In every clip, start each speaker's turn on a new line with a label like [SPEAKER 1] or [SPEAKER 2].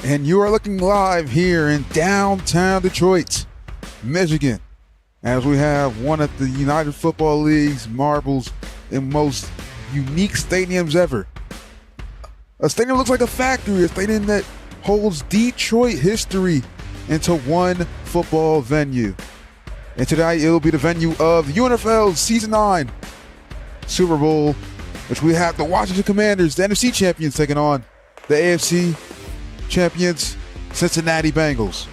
[SPEAKER 1] And you are looking live here in downtown Detroit, Michigan, as we have one of the United Football League's marbles and most unique stadiums ever. A stadium looks like a factory, a stadium that holds Detroit history into one football venue. And tonight it will be the venue of UNFL Season 9 Super Bowl, which we have the Washington Commanders, the NFC champions, taking on the AFC champions, Cincinnati Bengals.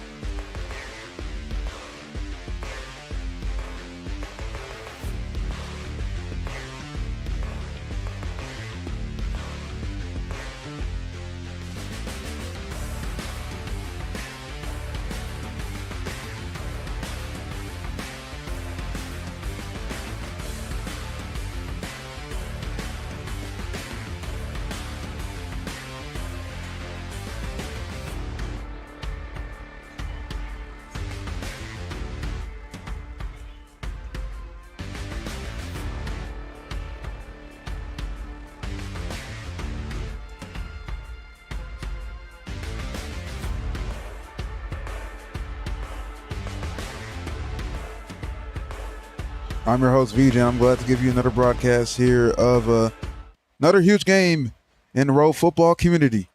[SPEAKER 1] I'm your host, VJ, and I'm glad to give you another broadcast here of another huge game in the road football community.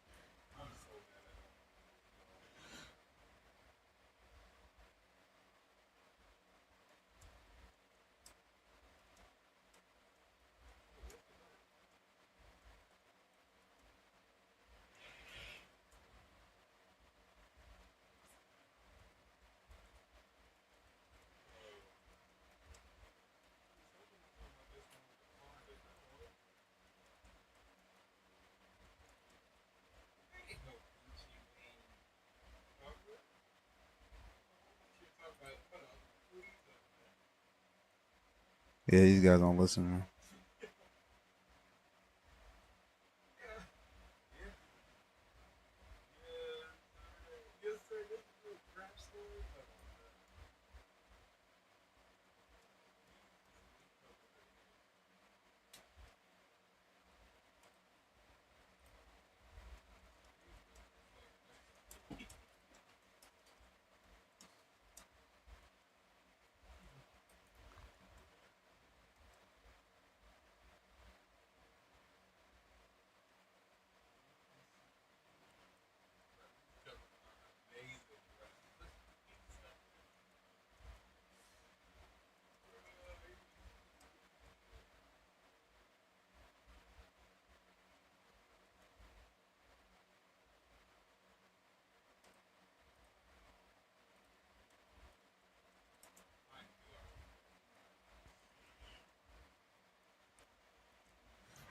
[SPEAKER 1] Yeah, these guys don't listen, man.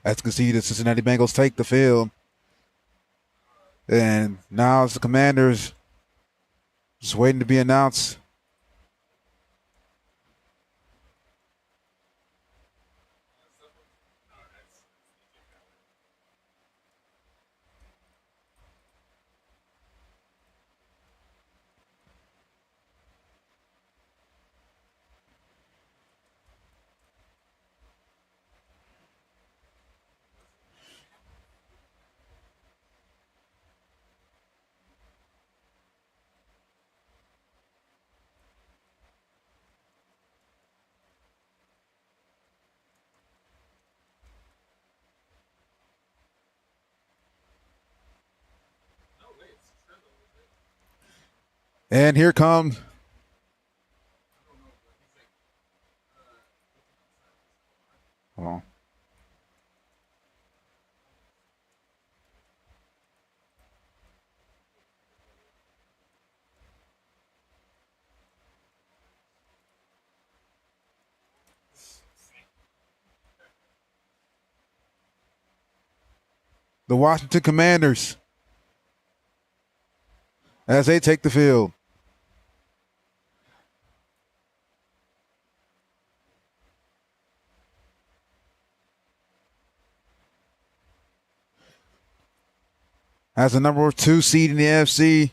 [SPEAKER 1] As you can see, the Cincinnati Bengals take the field. And now it's the Commanders just waiting to be announced. And here comes the Washington Commanders as they take the field. As the number 2 seed in the AFC,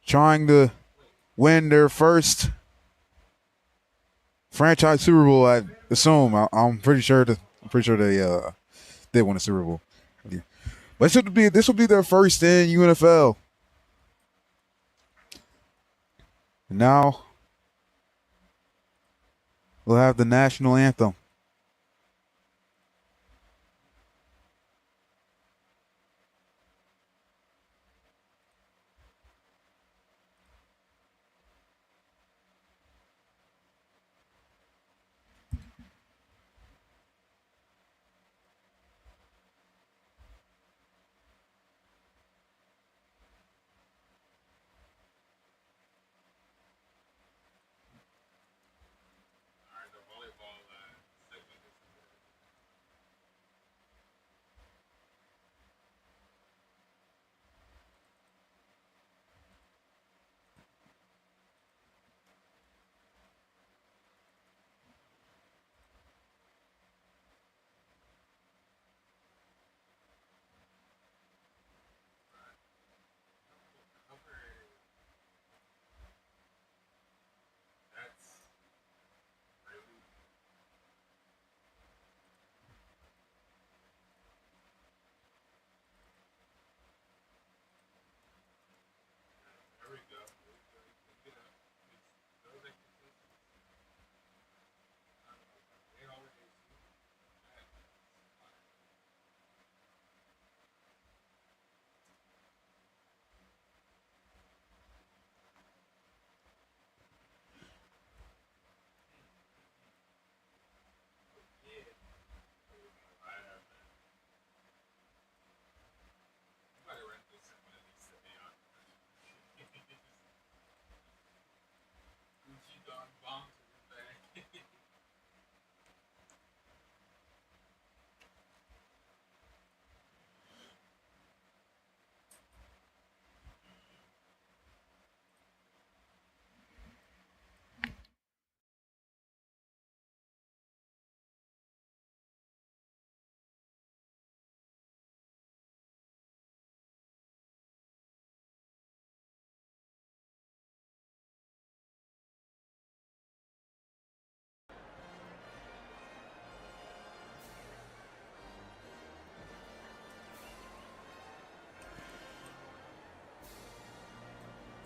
[SPEAKER 1] trying to win their first franchise Super Bowl, I assume. I'm pretty sure they did win a Super Bowl. But this will be their first in UNFL. And now we'll have the national anthem.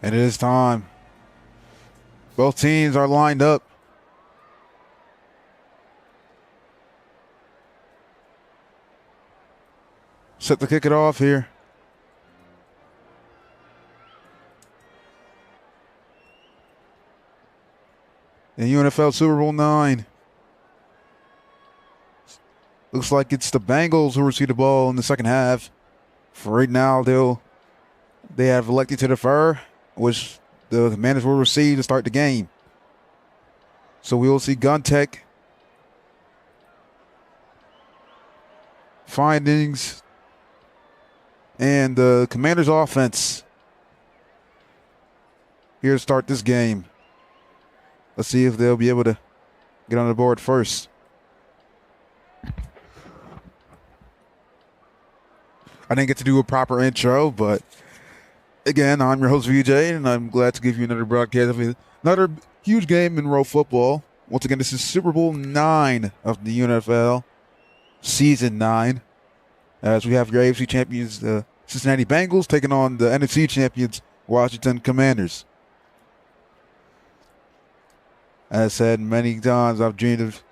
[SPEAKER 1] And it is time. Both teams are lined up. Set to kick it off here. In UNFL Super Bowl 9. Looks like it's the Bengals who receive the ball in the second half. For right now, they have elected to defer, which the Commanders will receive to start the game. So we will see gun tech findings and the Commanders offense here to start this game. Let's see if they'll be able to get on the board first. I didn't get to do a proper intro, but again, I'm your host, VJ, and I'm glad to give you another broadcast of another huge game in row football. Once again, this is Super Bowl 9 of the UNFL, Season 9, as we have your AFC champions, the Cincinnati Bengals, taking on the NFC champions, Washington Commanders. As said many times, I've dreamed of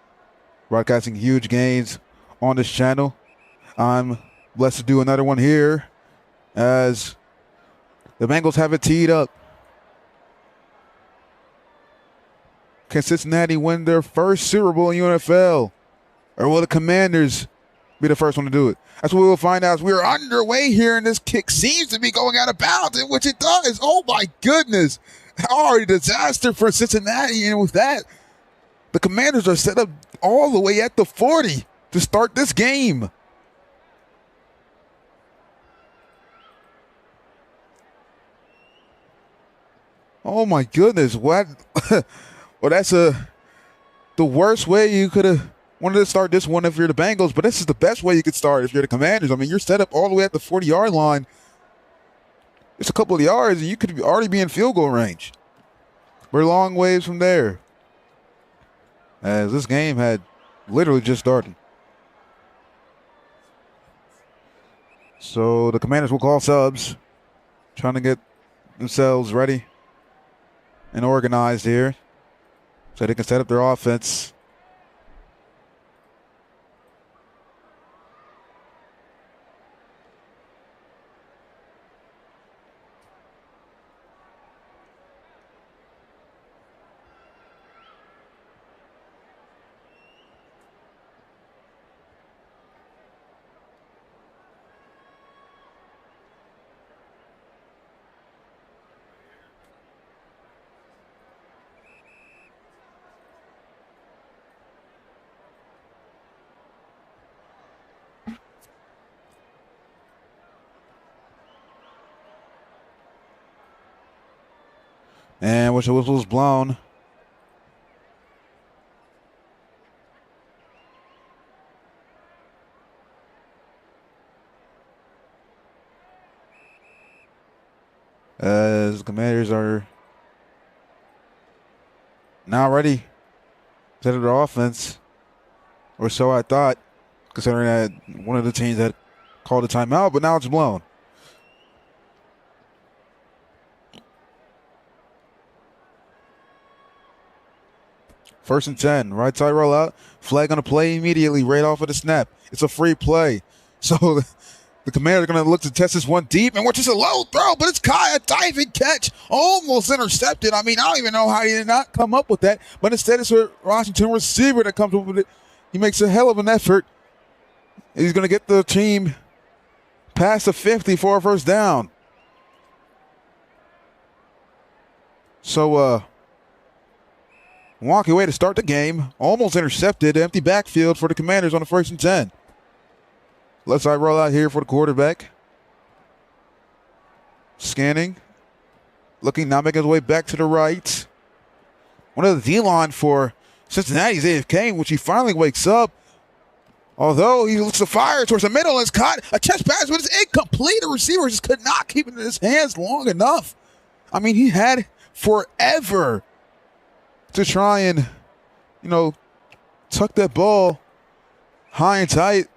[SPEAKER 1] broadcasting huge games on this channel. I'm blessed to do another one here as the Bengals have it teed up. Can Cincinnati win their first Super Bowl in UNFL? Or will the Commanders be the first one to do it? That's what we will find out as we are underway here, and this kick seems to be going out of bounds, in which it does. Oh my goodness. Already disaster for Cincinnati, and with that, the Commanders are set up all the way at the 40 to start this game. Oh my goodness, what? Well, that's the worst way you could have wanted to start this one if you're the Bengals, but this is the best way you could start if you're the Commanders. I mean, you're set up all the way at the 40-yard line. It's a couple of yards, and you could already be in field goal range. We're a long ways from there, as this game had literally just started. So the Commanders will call subs, trying to get themselves ready and organized here so they can set up their offense. And which whistle was blown. As the Commanders are now ready to set up their offense, or so I thought, considering that one of the teams had called a timeout, but now it's blown. First and 10, right side rollout. Flag on the play immediately, right off of the snap. It's a free play. So the Commanders are going to look to test this one deep, and which is a low throw, but it's Kai, a diving catch, almost intercepted. I mean, I don't even know how he did not come up with that, but instead it's a Washington receiver that comes up with it. He makes a hell of an effort. He's going to get the team past the 50 for a first down. So, wonky way to start the game. Almost intercepted. Empty backfield for the Commanders on the first and 10. Left side roll out here for the quarterback. Scanning. Looking, now making his way back to the right. One of the D-line for Cincinnati's AFK, which he finally wakes up. Although he looks to fire towards the middle and is caught. A chest pass, but it's incomplete. The receiver just could not keep it in his hands long enough. I mean, he had forever to try and, tuck that ball high and tight.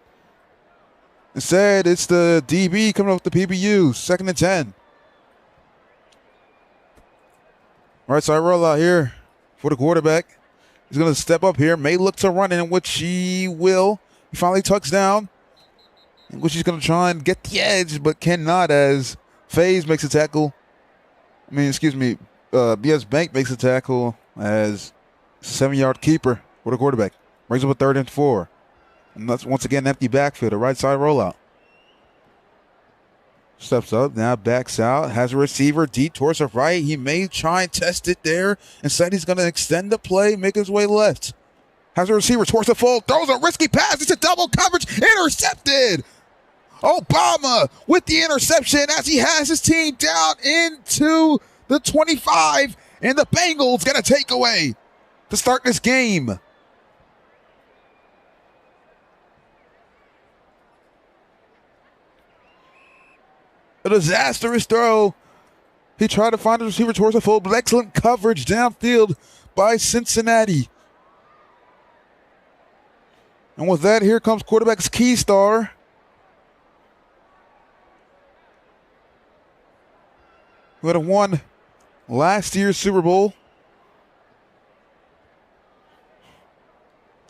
[SPEAKER 1] Instead, it's the DB coming up with the PBU, second and 10. Right side rollout here for the quarterback. He's going to step up here, may look to run in which he will. He finally tucks down, in which he's going to try and get the edge, but cannot as FaZe makes a tackle. BS Bank makes a tackle as 7-yard keeper for the quarterback. Brings up a 3rd and 4. And that's once again empty backfield, a right side rollout. Steps up, now backs out, has a receiver deep towards the right. He may try and test it there. Instead, he's going to extend the play, make his way left. Has a receiver towards the full, throws a risky pass. It's a double coverage, intercepted. Obama with the interception as he has his team down into the 25, and the Bengals get a takeaway to start this game. A disastrous throw. He tried to find the receiver towards the full, but excellent coverage downfield by Cincinnati. And with that, here comes quarterback's key star. Who had won last year's Super Bowl.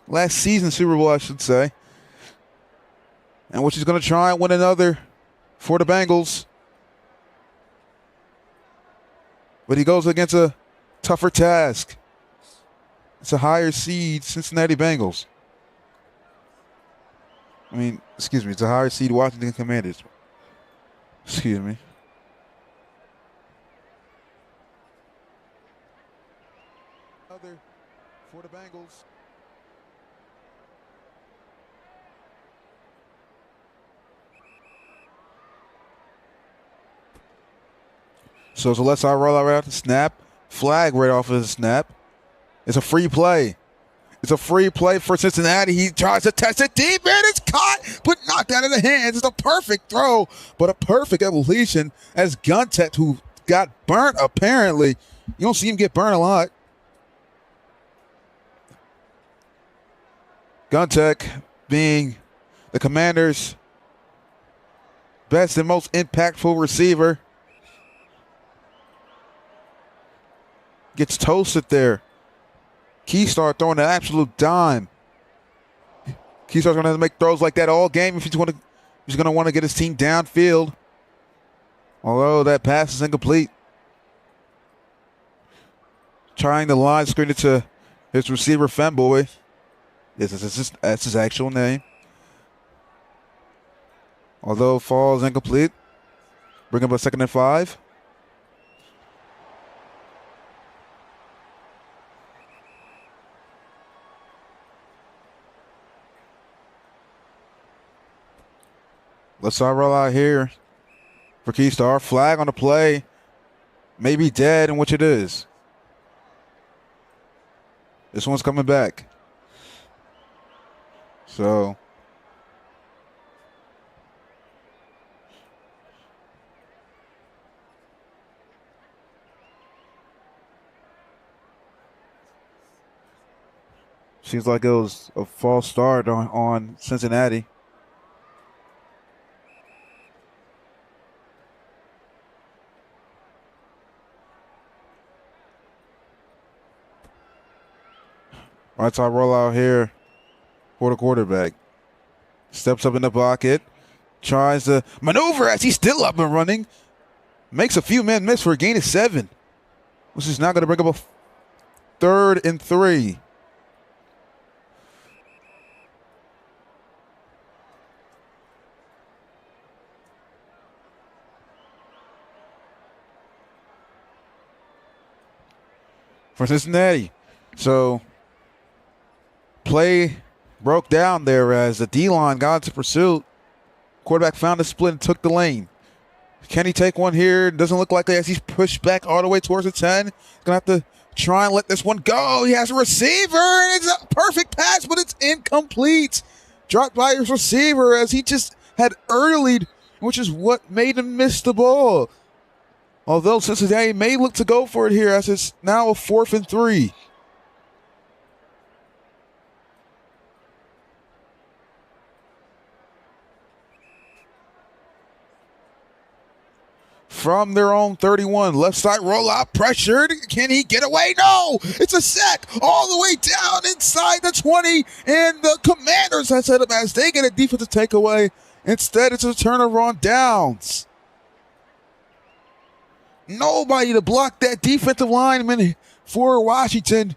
[SPEAKER 1] Last season's Super Bowl, I should say. And which is going to try and win another for the Bengals. But he goes against a tougher task. It's a higher seed Cincinnati Bengals. It's a higher seed Washington Commanders. Excuse me. Other for the Bengals. So it's a left side rollout right off the snap. Flag right off of the snap. It's a free play. It's a free play for Cincinnati. He tries to test it deep, and it's caught, but knocked out of the hands. It's a perfect throw, but a perfect evolution as Guntet, who got burnt apparently. You don't see him get burnt a lot. Guntek being the Commanders' best and most impactful receiver. Gets toasted there. Keystar throwing an absolute dime. Keystar's going to have to make throws like that all game if he's going to want to get his team downfield. Although that pass is incomplete. Trying to line screen it to his receiver, Femboy. That's his actual name. Although falls incomplete. Bring up a 2nd and 5. Let's start roll out here for Keystar. Flag on the play. Maybe dead, in which it is. This one's coming back. So seems like it was a false start on Cincinnati. Right side rollout here for the quarterback. Steps up in the pocket. Tries to maneuver as he's still up and running. Makes a few men miss for a gain of 7. Which is now going to bring up a 3rd and 3. For Cincinnati. So play broke down there as the D-line got into pursuit. Quarterback found a split and took the lane. Can he take one here? Doesn't look like it as he's pushed back all the way towards the 10. He's going to have to try and let this one go. He has a receiver, and it's a perfect pass, but it's incomplete. Dropped by his receiver as he just had earlied, which is what made him miss the ball. Although Cincinnati may look to go for it here as it's now a 4th and 3. From their own 31, left side rollout, pressured. Can he get away? No! It's a sack all the way down inside the 20, and the Commanders have set up as they get a defensive takeaway. Instead, it's a turnover on downs. Nobody to block that defensive lineman for Washington.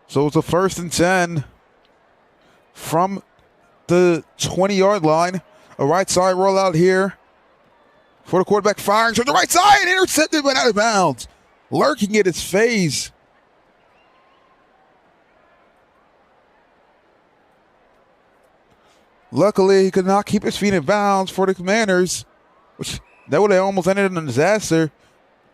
[SPEAKER 1] So it's a 1st and 10 from the 20-yard line. A right side rollout here for the quarterback, firing from the right side, intercepted but out of bounds. Lurking at his face. Luckily, he could not keep his feet in bounds for the Commanders, which that would have almost ended in a disaster.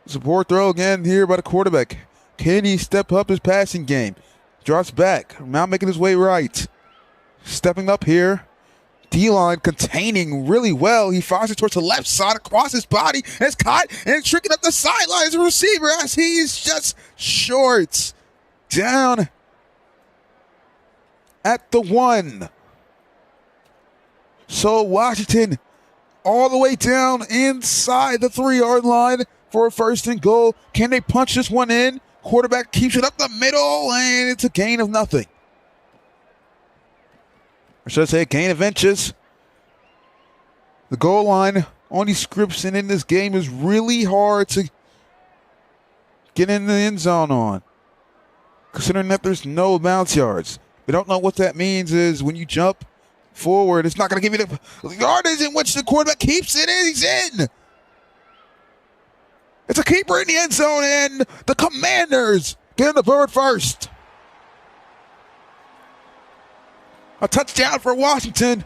[SPEAKER 1] Support throw again here by the quarterback. Can he step up his passing game? Drops back, now making his way right. Stepping up here. D-line containing really well. He fires it towards the left side across his body. And it's caught and tricking up the sideline as a receiver as he's just short. Down at the 1. So Washington all the way down inside the 3-yard line for a 1st and goal. Can they punch this one in? Quarterback keeps it up the middle, and it's a gain of nothing. Or should I say a gain of inches. The goal line on these scripts and in this game is really hard to get in the end zone on, considering that there's no bounce yards. We don't know what that means is when you jump forward, it's not going to give you the yardage in which the quarterback keeps it in. He's in. It's a keeper in the end zone, and the Commanders get the bird first. A touchdown for Washington.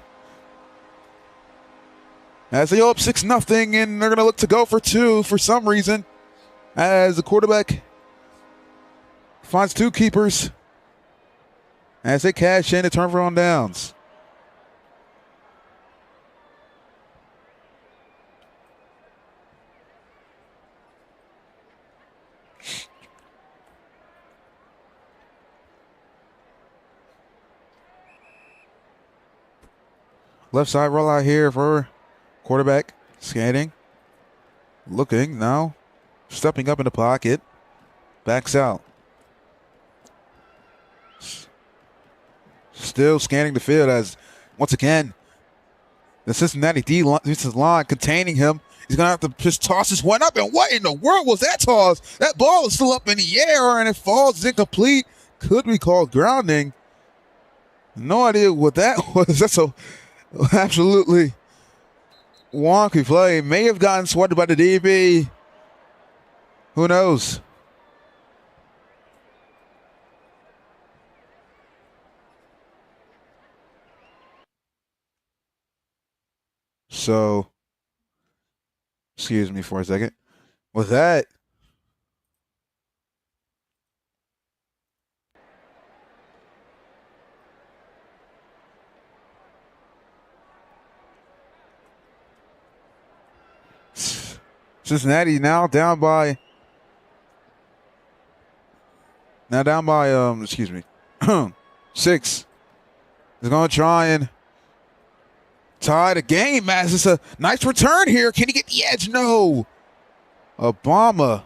[SPEAKER 1] as they go up 6-0, and they're going to look to go for 2 for some reason, as the quarterback finds 2 keepers as they cash in to turn for on downs. Left side rollout here for quarterback. Scanning. Looking now. Stepping up in the pocket. Backs out. Still scanning the field as, once again, the Cincinnati defensive line containing him. He's going to have to just toss this one up. And what in the world was that toss? That ball is still up in the air and it falls. It's incomplete. Could be called grounding. No idea what that was. That's a absolutely wonky play. May have gotten sweated by the DB. Who knows? So, excuse me for a second. With that, Cincinnati now down by excuse me, 6. They're going to try and tie the game, as it's a nice return here. Can he get the edge? No. Obama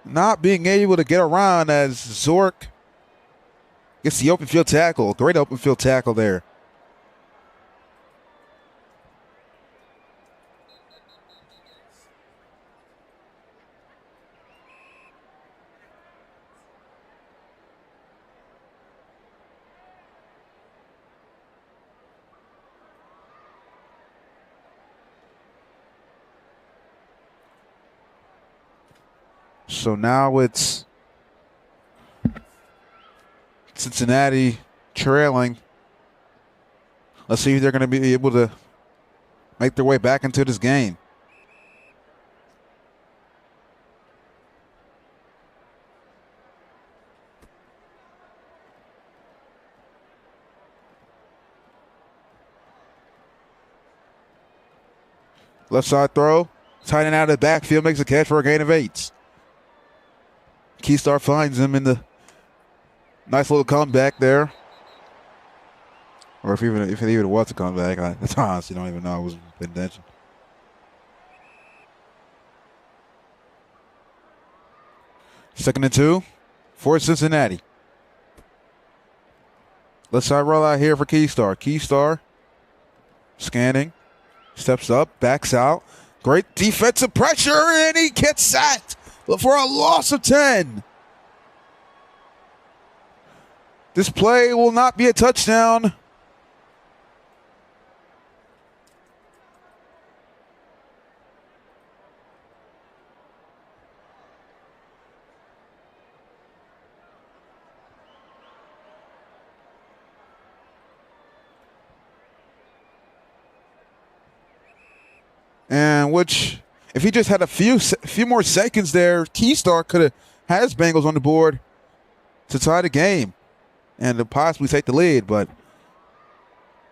[SPEAKER 1] not being able to get around as Zork gets the open field tackle. Great open field tackle there. So now it's Cincinnati trailing. Let's see if they're going to be able to make their way back into this game. Left side throw. Tight end out of the backfield, makes a catch for a gain of 8. Keystar finds him in the nice little comeback there. Or if it even was a comeback, I honestly don't even know. I wasn't paying attention. Second and 2 for Cincinnati. Left side rollout here for Keystar. Keystar scanning, steps up, backs out. Great defensive pressure, and he gets sacked for a loss of 10. This play will not be a touchdown. And which, if he just had a few more seconds there, Keystar could have had his Bengals on the board to tie the game and to possibly take the lead, but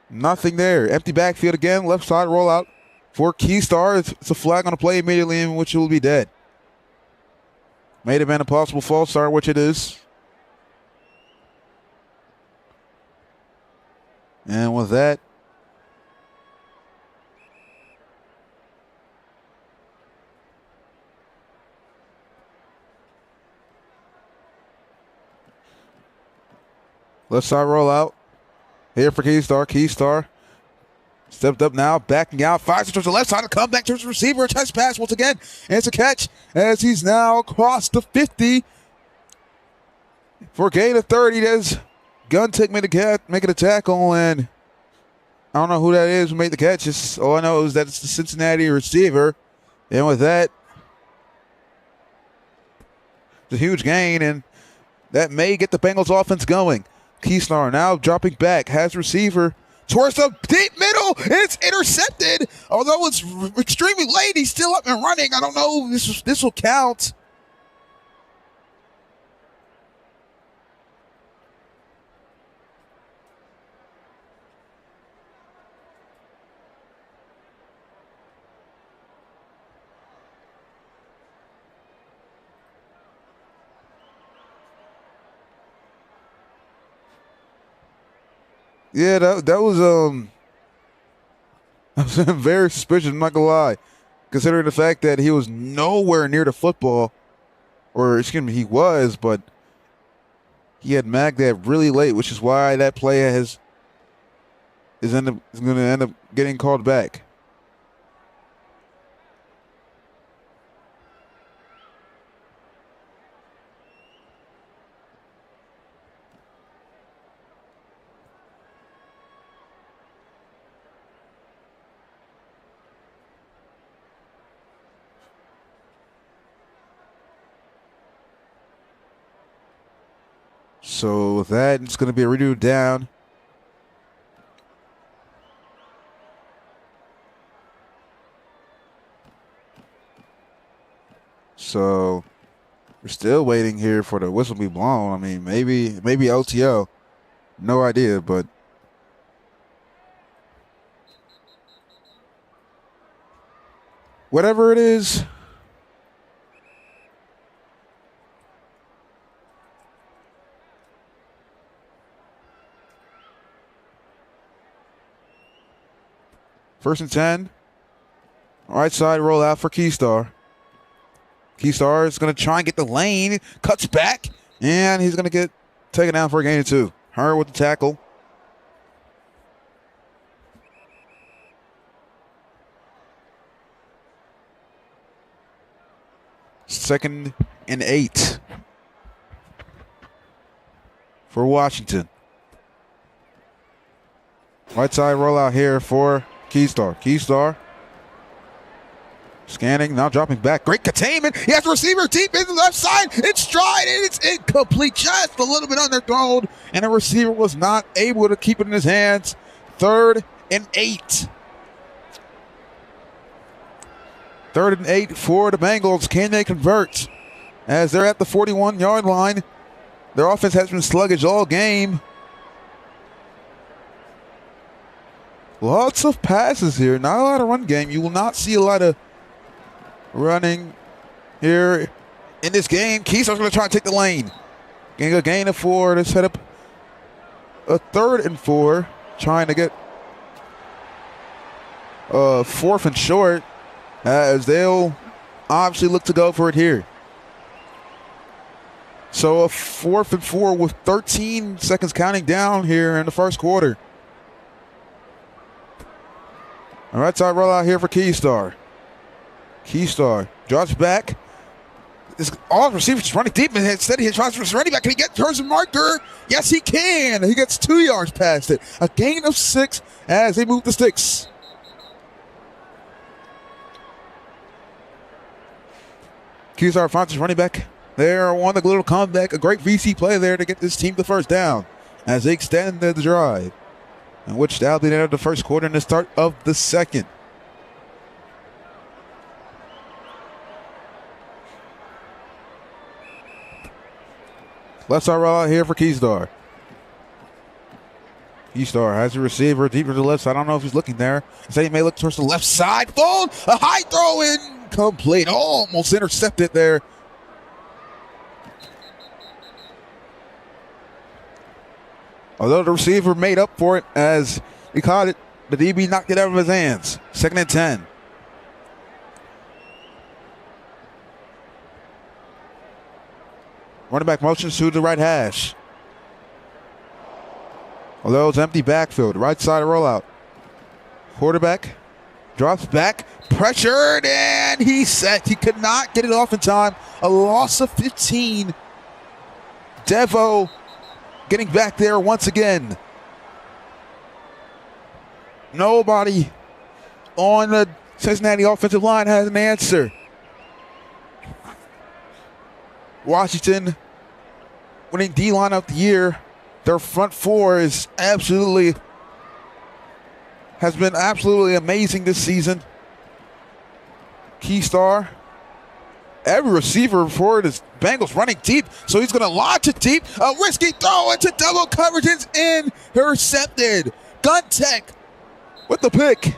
[SPEAKER 1] nothing there. Empty backfield again, left side rollout for Keystar. It's a flag on the play immediately, in which it will be dead. May have been a possible false start, which it is. And with that, left side rollout here for Keystar. Keystar stepped up now, backing out, fires towards the left side, a comeback towards the receiver, a touch pass once again, and it's a catch as he's now across the 50 for a gain of 30. There's Guntick making a tackle, and I don't know who that is who made the catch. All I know is that it's the Cincinnati receiver, and with that, it's a huge gain, and that may get the Bengals offense going. Keystar now dropping back, has receiver towards the deep middle. It's intercepted. Although it's extremely late, he's still up and running. I don't know if this will count. Yeah, that was very suspicious, I'm not gonna lie. Considering the fact that he was nowhere near the football. Or excuse me, he was, but he had magged that really late, which is why that play is going to end up getting called back. So with that, it's going to be a redo down. So we're still waiting here for the whistle to be blown. I mean, maybe LTO. No idea, but whatever it is, first and 10. Right side roll out for Keystar. Keystar is going to try and get the lane. Cuts back. And he's going to get taken down for a gain of 2. Her with the tackle. Second and 8 for Washington. Right side rollout here for Keystar. Keystar scanning, now dropping back. Great containment. He has a receiver deep in the left side. It's stride and it's incomplete. Just a little bit underthrown. And the receiver was not able to keep it in his hands. 3rd and 8. 3rd and 8 for the Bengals. Can they convert? As they're at the 41-yard line. Their offense has been sluggish all game. Lots of passes here. Not a lot of run game. You will not see a lot of running here in this game. Keystar's going to try to take the lane. Getting a gain of 4 to set up a 3rd and 4. Trying to get 4th and short. As they'll obviously look to go for it here. So a 4th and 4 with 13 seconds counting down here in the first quarter. All right, side rollout here for Keystar. Keystar drops back. All receivers running deep, and instead he tries to running back. Can he get towards the marker? Yes, he can. He gets 2 yards past it. A gain of 6 as they move the sticks. Keystar finds his running back there on the little comeback. A great VC play there to get this team the first down as they extend the drive, in which that'll be the end of the first quarter and the start of the second. Left side roll out here for Keystar. Keystar has a receiver deep to the left side. I don't know if he's looking there. Instead, he may look towards the left side. Fold, a high throw incomplete. Almost intercepted there. Although the receiver made up for it as he caught it, the DB knocked it out of his hands. 2nd and 10. Running back motions to the right hash. Although it's empty backfield, right side rollout. Quarterback drops back, pressured, and he's set. He could not get it off in time. A loss of 15. Devo getting back there once again. Nobody on the Cincinnati offensive line has an answer. Washington winning D-line of the year. Their front 4 is absolutely has been absolutely amazing this season. Key star. Every receiver for the Bengals running deep, so he's going to launch it deep. A risky throw into double coverage. It's intercepted. Gun Tech with the pick.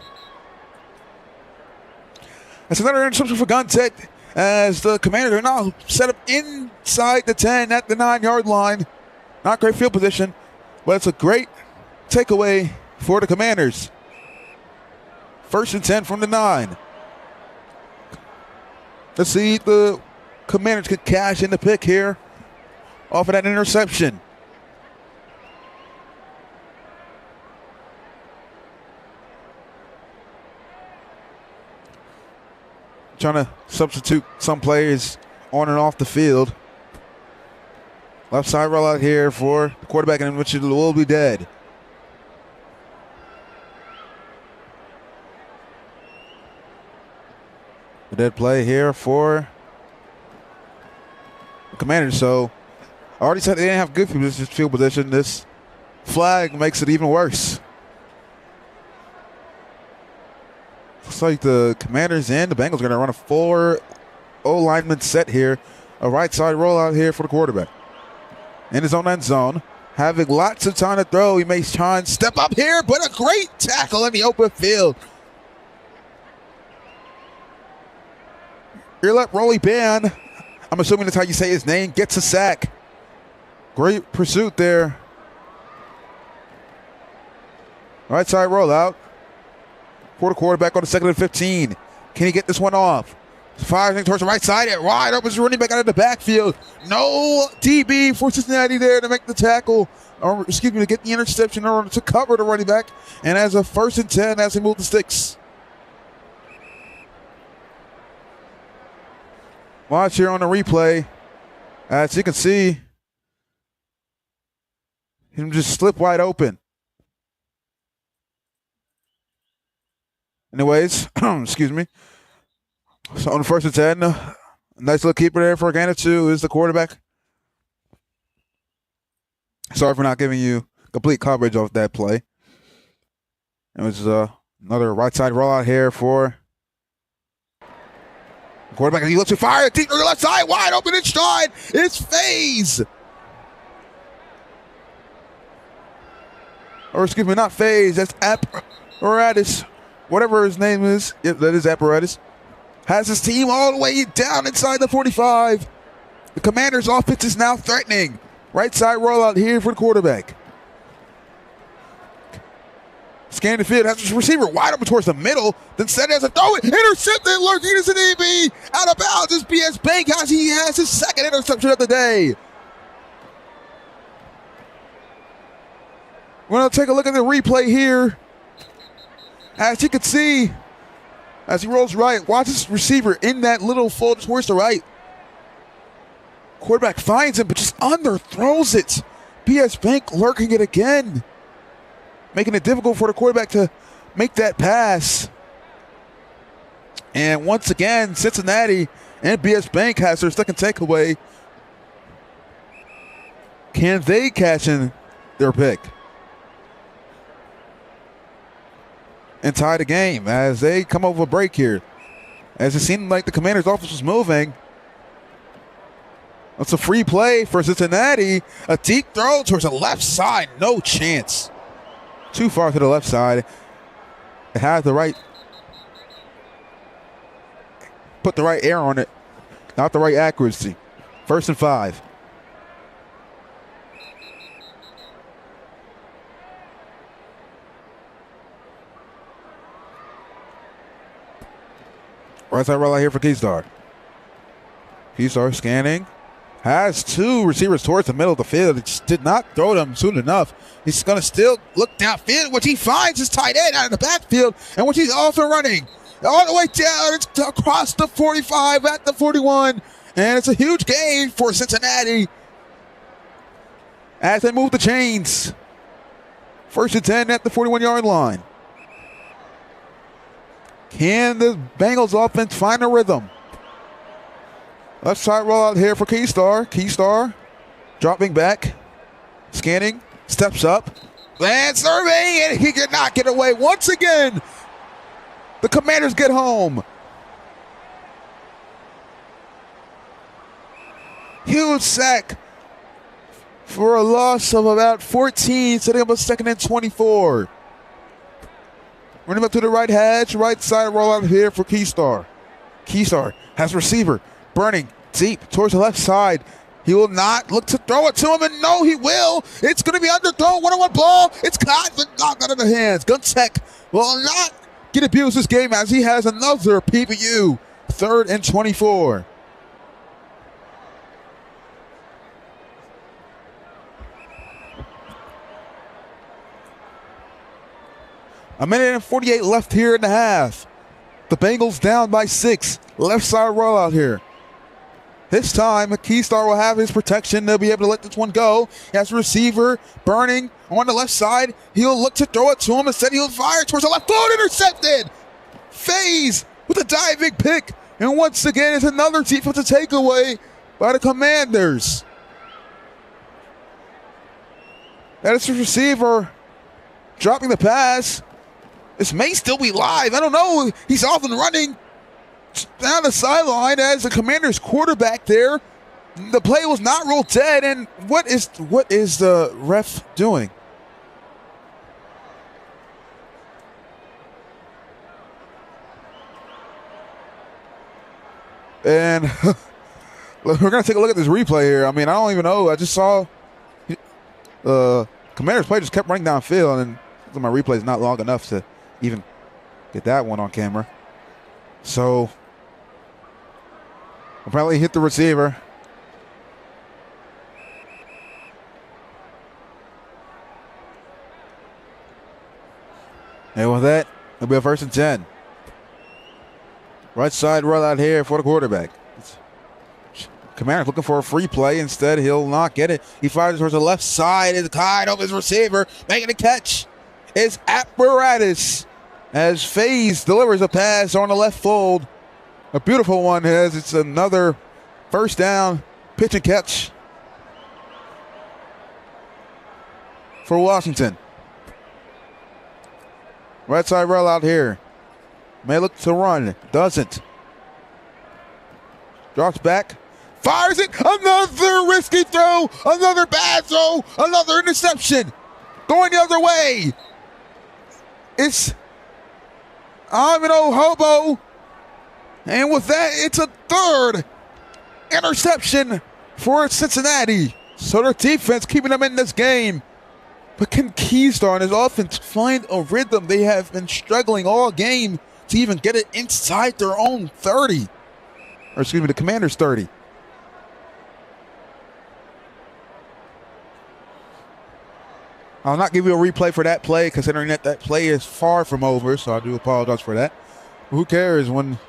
[SPEAKER 1] That's another interception for Gun Tech as the Commanders are now set up inside the 10 at the 9-yard line. Not great field position, but it's a great takeaway for the Commanders. 1st and 10 from the 9. Let's see if the Commanders could cash in the pick here off of that interception. Trying to substitute some players on and off the field. Left side rollout here for the quarterback, in which it will be dead. The dead play here for the Commanders. So I already said they didn't have good field position. This flag makes it even worse. Looks like the Commanders and the Bengals are going to run a 4 O-lineman set here. A right side rollout here for the quarterback. In his own end zone. Having lots of time to throw. He may try and step up here, but a great tackle in the open field. Earlap Rolly Ban, I'm assuming that's how you say his name, gets a sack. Great pursuit there. Right side rollout for the quarterback on the 2nd and 15. Can he get this one off? Fires towards the right side. It wide open is running back out of the backfield. No DB for Cincinnati there to make the tackle. Or, excuse me, to get the interception or to cover the running back. And as a 1st and 10 as they move the sticks. Watch here on the replay. As you can see, him just slip wide open. Anyways, excuse me. So on the 1st and 10, nice little keeper there for a gain of 2 is the quarterback. Sorry for not giving you complete coverage of that play. It was another right side rollout here for the quarterback. He looks to fire deep to the left side, wide open in stride. It's FaZe. Or excuse me, not FaZe. That's Apparatus. Whatever his name is. Yep, that is Apparatus. Has his team all the way down inside the 45. The Commanders' offense is now threatening. Right side rollout here for the quarterback. Scan the field, has his receiver wide open towards the middle. Then set as a throw it. Intercepted, lurking as an EB. Out of bounds is BS Bank as he has his 2nd interception of the day. We're going to take a look at the replay here. As you can see, as he rolls right, watch his receiver in that little fold towards the right. Quarterback finds him, but just underthrows it. BS Bank lurking it again, making it difficult for the quarterback to make that pass. And once again, Cincinnati and BS Bank has their 2nd takeaway. Can they cash in their pick and tie the game as they come over a break here? As it seemed like the Commanders' offense was moving. It's a free play for Cincinnati. A deep throw towards the left side. No chance. Too far to the left side. It has the right. Put the right air on it. Not the right accuracy. 1st and 5. Right side rollout here for Keystar. Keystar scanning. Has 2 receivers towards the middle of the field. He just did not throw them soon enough. He's going to still look downfield, which he finds his tight end out of the backfield, and which he's also running all the way down. It's across the 45 at the 41, and it's a huge gain for Cincinnati as they move the chains. 1st and 10 at the 41-yard line. Can the Bengals offense find a rhythm? Left side rollout here for Keystar. Keystar dropping back, scanning, steps up, And surveying, and he did not get away once again. The Commanders get home. Huge sack for a loss of about 14, setting up a 2nd and 24. Running up to the right hash, right side rollout here for Keystar. Keystar has receiver burning deep towards the left side. He will not look to throw it to him, and no, he will. It's going to be underthrown. 1-on-1 ball. It's caught, but knocked out of the hands. Guntek will not get abused this game as he has another PBU. 3rd and 24. A minute and 48 left here in the half. The Bengals down by 6. Left side rollout here. This time, Keystar will have his protection. They'll be able to let this one go. He has a receiver burning on the left side. He'll look to throw it to him. Instead, he'll fire towards the left. Foot intercepted. FaZe with a diving pick. And once again, it's another defensive takeaway by the Commanders. That is the receiver dropping the pass. This may still be live. I don't know. He's off and running down the sideline as the Commanders quarterback there. The play was not ruled dead. And what is the ref doing? And we're going to take a look at this replay here. I mean, I don't even know. I just saw Commanders play just kept running downfield, and my replay is not long enough to even get that one on camera. So we'll probably hit the receiver. And with that, it'll be a 1st and 10. Right side rollout here for the quarterback. Commanders looking for a free play. Instead, he'll not get it. He fires towards the left side. It's tied over his receiver. Making a catch is Apparatus as FaZe delivers a pass on the left fold. A beautiful one as it's another 1st down pitch and catch for Washington. Right side rollout here. May look to run. Doesn't. Drops back. Fires it. Another risky throw. Another bad throw. Another interception. Going the other way. It's Amino Hobo. And with that, it's a 3rd interception for Cincinnati. So their defense keeping them in this game. But can Keystar and his offense find a rhythm? They have been struggling all game to even get it inside their own 30. Or excuse me, the Commanders' 30. I'll not give you a replay for that play, considering that play is far from over, so I do apologize for that. But who cares when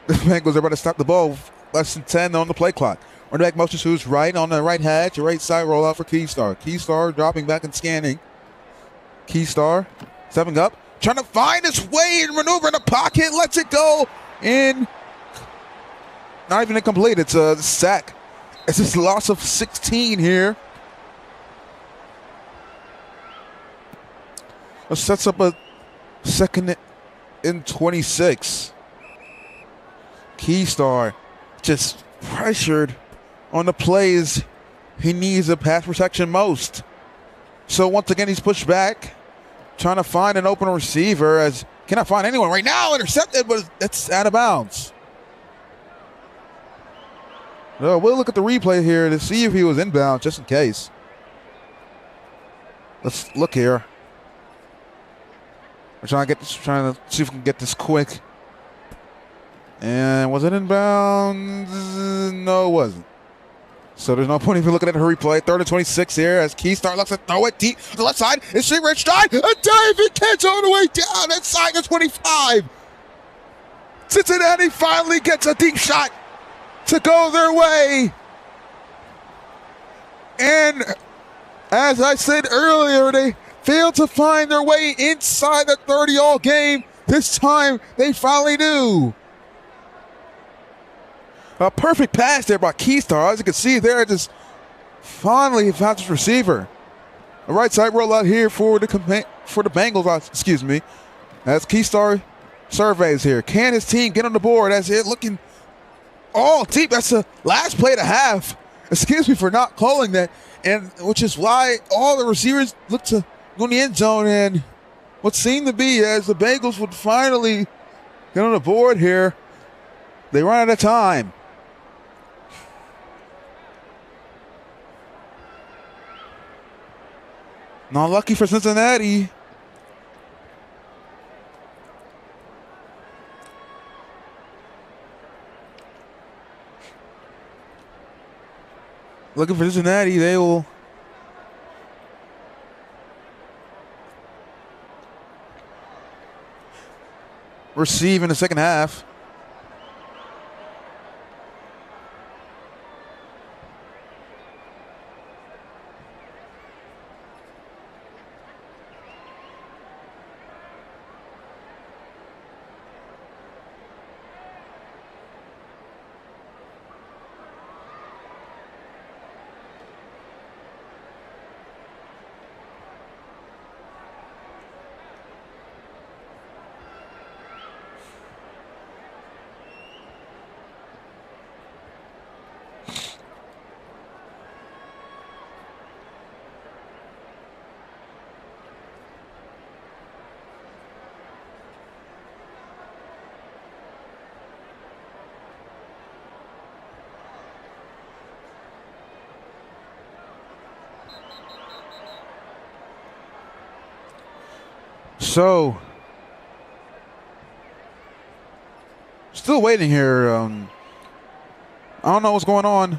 [SPEAKER 1] the Bengals are about to stop the ball? Less than 10 on the play clock. Running back motions to his right on the right hatch, right side rollout for Keystar. Keystar dropping back and scanning. Keystar stepping up, trying to find his way and maneuver in the pocket, lets it go in. Not even incomplete, it's a sack. It's just a loss of 16 here. It sets up a 2nd and 26. Keystar just pressured on the plays he needs a pass protection most. So once again, he's pushed back, trying to find an open receiver as cannot find anyone right now. Intercepted, but it's out of bounds. We'll look at the replay here to see if he was inbound, just in case. Let's look here. We're trying to see if we can get this quick. And was it inbound? No, it wasn't. So there's no point even looking at the replay. 3rd and 26 here as Keystar looks to throw it deep to the left side. It's Street stride. A diving catch all the way down inside the 25. Cincinnati finally gets a deep shot to go their way. And as I said earlier, they failed to find their way inside the 30 all game. This time, they finally do. A perfect pass there by Keystar. As you can see there, just finally found his receiver. A right side rollout here for the Bengals. Excuse me. As Keystar surveys here. Can his team get on the board? That's it. Looking all deep. That's the last play to have. Excuse me for not calling that. And which is why all the receivers look to go in the end zone. And what seemed to be as the Bengals would finally get on the board here. They run out of time. Not lucky for Cincinnati. Looking for Cincinnati, they will receive in the second half. So, still waiting here. I don't know what's going on.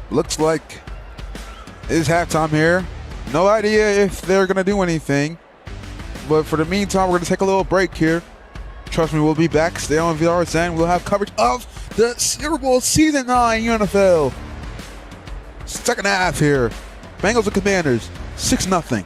[SPEAKER 1] Looks like it's halftime here. No idea if they're going to do anything. But for the meantime, we're going to take a little break here. Trust me, we'll be back. Stay on VRSN. We'll have coverage of the Super Bowl Season 9 UNFL. Second half here. Bengals and Commanders, 6-0.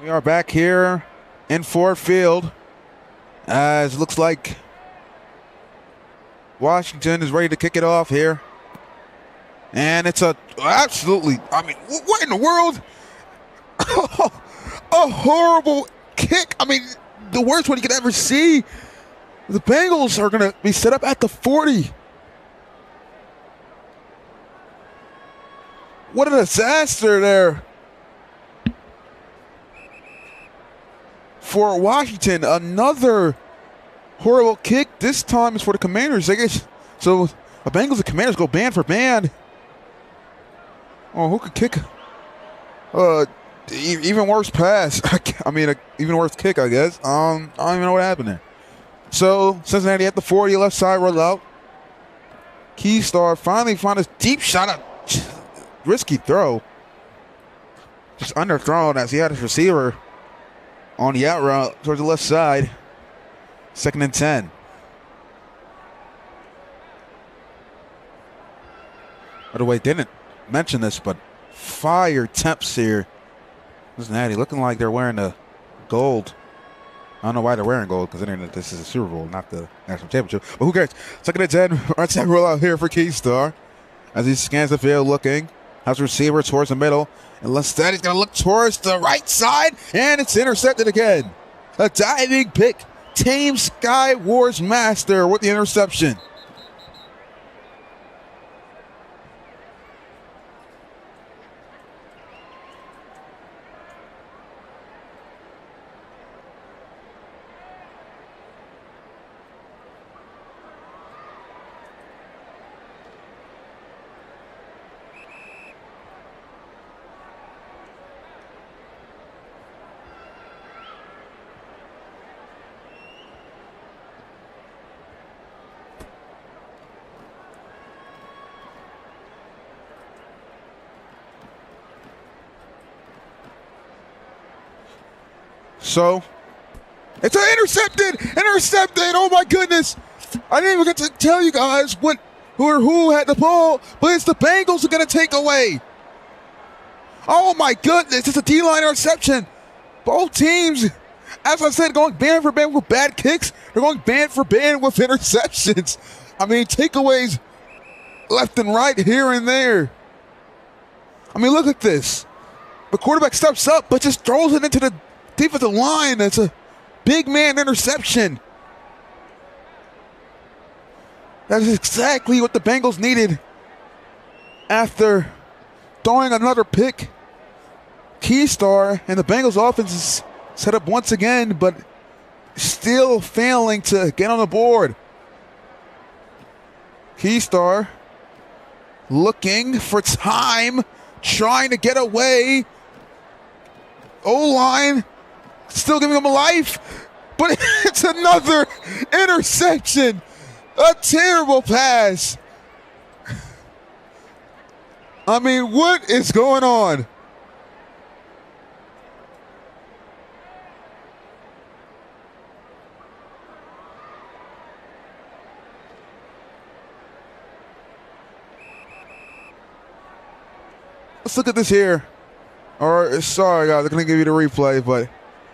[SPEAKER 1] We are back here in Ford Field as it looks like Washington is ready to kick it off here. And it's absolutely, what in the world? A horrible kick. The worst one you could ever see. The Bengals are going to be set up at the 40. What a disaster there. For Washington, another horrible kick. This time is for the Commanders. I guess so. The Bengals and Commanders go band for band. Oh, who could kick? Even worse pass. Even worse kick, I guess. I don't even know what happened there. So Cincinnati at the 40, left side roll out. Keystar finally found his deep shot. A risky throw. Just underthrown as he had his receiver on the out route towards the left side. 2nd and 10. By the way, didn't mention this, but fire temps here. Cincinnati looking like they're wearing the gold I don't know why they're wearing gold, considering that this is a Super Bowl, not the national championship. But who cares? Second and 10. Right side roll out here for Keystar. As he scans the field looking. Has a receiver towards the middle. And instead he's going to look towards the right side. And it's intercepted again. A diving pick. Team Sky Wars Master with the interception. So, it's an intercepted, oh my goodness. I didn't even get to tell you guys who had the ball, but it's the Bengals who are going to take away. Oh my goodness, it's a D-line interception. Both teams, as I said, going band for band with bad kicks. They're going band for band with interceptions. I mean, takeaways left and right, here and there. I mean, look at this. The quarterback steps up, but just throws it into the defensive line. It's a big man interception. That is exactly what the Bengals needed after throwing another pick. Keystar and the Bengals offense is set up once again, but still failing to get on the board. Keystar looking for time, trying to get away. O-line still giving him a life, but it's another interception. A terrible pass. I mean, what is going on? Let's look at this here. Or, sorry guys, I couldn't give you the replay, but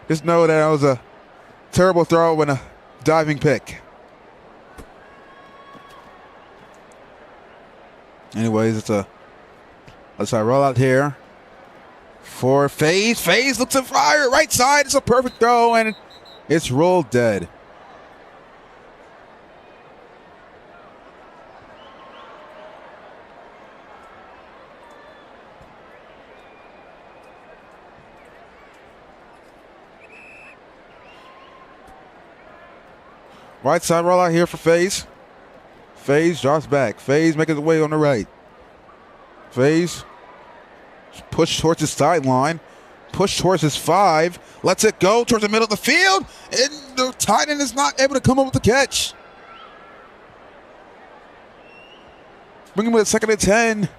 [SPEAKER 1] just know that was a terrible throw and a diving pick. Anyways, it's a let's roll out here for FaZe. FaZe looks to fire right side. It's a perfect throw and it's rolled dead. Right side roll out here for FaZe. FaZe drops back. FaZe making his way on the right. FaZe push towards his sideline. Push towards his 5. Lets it go towards the middle of the field. And the tight end is not able to come up with the catch. Bringing him with a second and 10.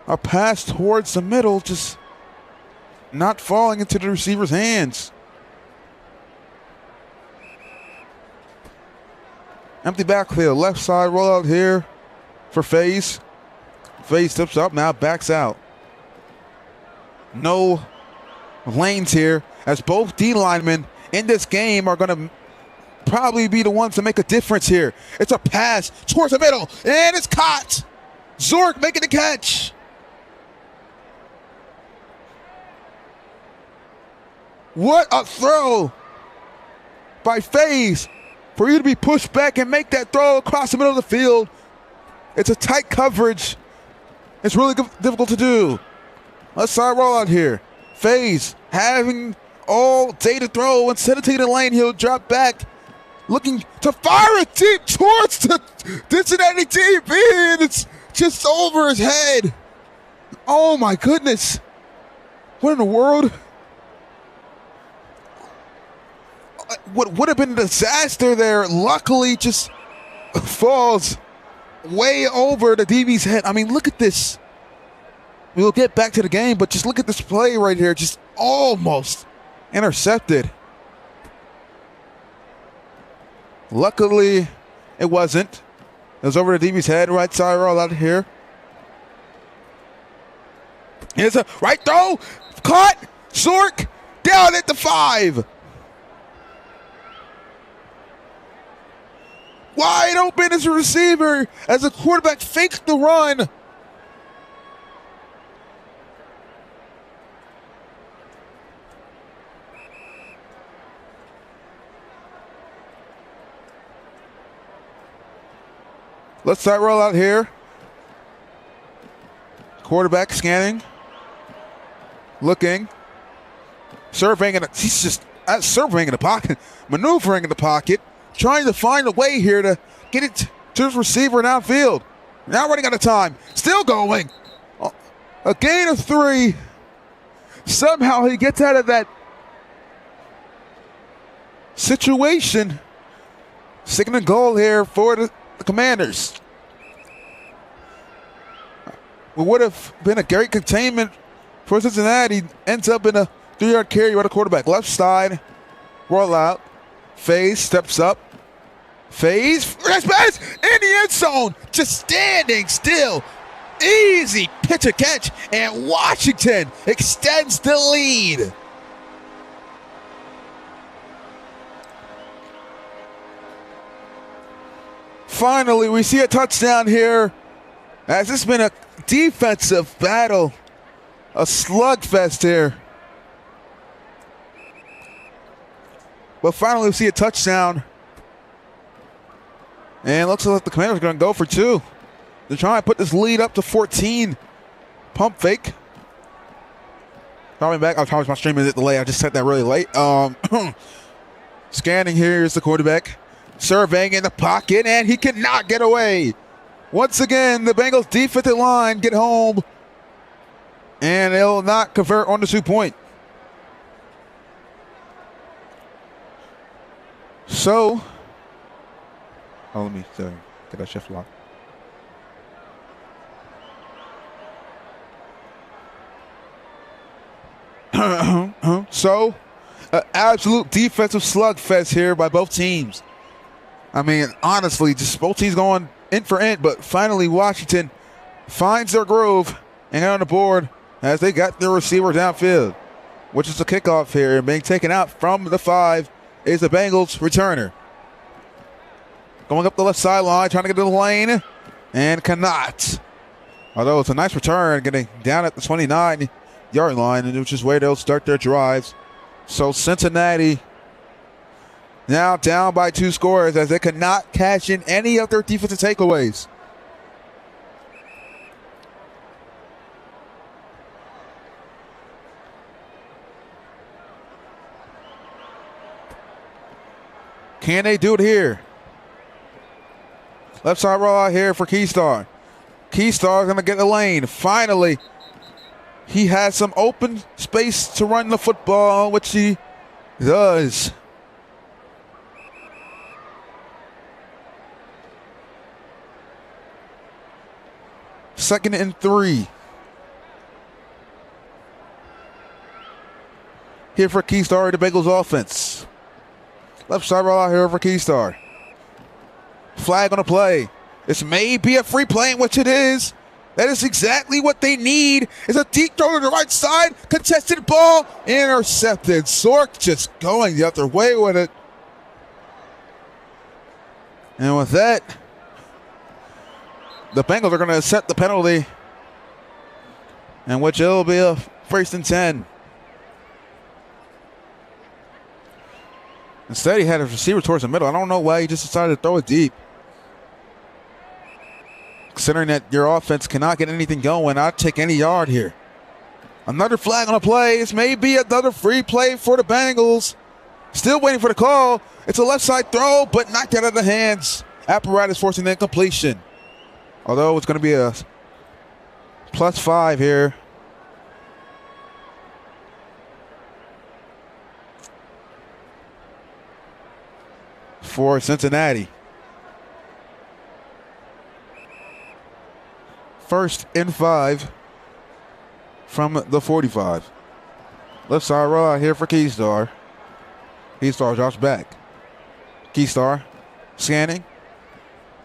[SPEAKER 1] A pass towards the middle, just not falling into the receiver's hands. Empty backfield, left side rollout here for FaZe. FaZe steps up, now backs out. No lanes here, as both D linemen in this game are going to probably be the ones to make a difference here. It's a pass towards the middle, and it's caught. Zork making the catch. What a throw by FaZe. For you to be pushed back and make that throw across the middle of the field, it's a tight coverage. It's really difficult to do. Let's side roll out here. FaZe having all day to throw. Instead of taking the lane, he'll drop back, looking to fire it deep towards the Cincinnati DB, and it's just over his head. Oh my goodness. What in the world? What would have been a disaster there, luckily just falls way over the DB's head. I mean, look at this. We'll get back to the game, but just look at this play right here. Just almost intercepted. Luckily, it wasn't. It was over the DB's head, right side roll out here. Here's a right throw. Caught. Zork down at the 5. Wide open as a receiver as the quarterback faked the run. Let's start roll out here. Quarterback scanning. Looking. Surveying he's just surveying in the pocket. Maneuvering in the pocket. Trying to find a way here to get it to his receiver downfield. Now running out of time. Still going. A gain of 3. Somehow he gets out of that situation. Second and goal here for the Commanders. It would have been a great containment for Cincinnati. Ends up in a 3-yard carry by the quarterback. Left side, roll out. Faze steps up. Faze, pass in the end zone. Just standing still. Easy pitch and catch. And Washington extends the lead. Finally, we see a touchdown here, as it's been a defensive battle, a slugfest here. But finally, we see a touchdown. And looks like the Commanders are going to go for 2. They're trying to put this lead up to 14. Pump fake. Probably back. I promise my stream is at delay. I just set that really late. Scanning here is the quarterback. Surveying in the pocket, and he cannot get away. Once again, the Bengals defensive line get home, and they'll not convert on the 2-point. So, let me get that shift lock. So, an absolute defensive slugfest here by both teams. I mean, honestly, just both teams going in for in, but finally Washington finds their groove and get on the board as they got their receiver downfield, which is the kickoff here. And being taken out from the 5 is the Bengals returner. Going up the left sideline, trying to get to the lane, and cannot. Although it's a nice return, getting down at the 29-yard line, which is where they'll start their drives. So Cincinnati now down by 2 scores as they could not cash in any of their defensive takeaways. Can they do it here? Left side roll out here for Keystar. Keystar is going to get the lane. Finally, he has some open space to run the football, which he does. Second and 3. Here for Keystar, the Bengals offense. Left side roll out here for Keystar. Flag on the play. This may be a free play, in which it is. That is exactly what they need. It's a deep throw to the right side. Contested ball. Intercepted. Sork just going the other way with it. And with that, the Bengals are going to set the penalty, in which it'll be a 1st and 10. Instead, he had his receiver towards the middle. I don't know why he just decided to throw it deep. Considering that your offense cannot get anything going, I'd take any yard here. Another flag on the play. This may be another free play for the Bengals. Still waiting for the call. It's a left side throw, but knocked out of the hands. Apparatus forcing the incompletion. Although it's going to be a +5 here. For Cincinnati. 1st and 5 from the 45. Left side roll out here for Keystar. Keystar drops back. Keystar scanning.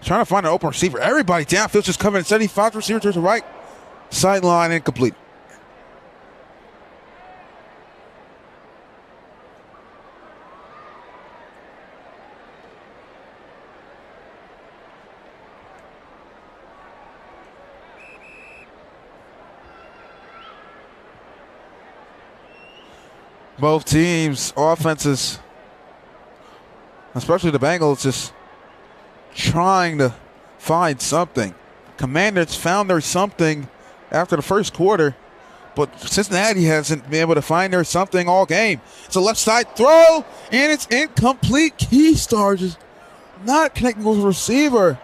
[SPEAKER 1] Trying to find an open receiver. Everybody downfield just coming in. 75 receiver to the right. Sideline incomplete. Both teams' offenses, especially the Bengals, just trying to find something. Commanders found their something after the first quarter, but Cincinnati hasn't been able to find their something all game. It's a left side throw, and it's incomplete. Keystar just not connecting with the receiver.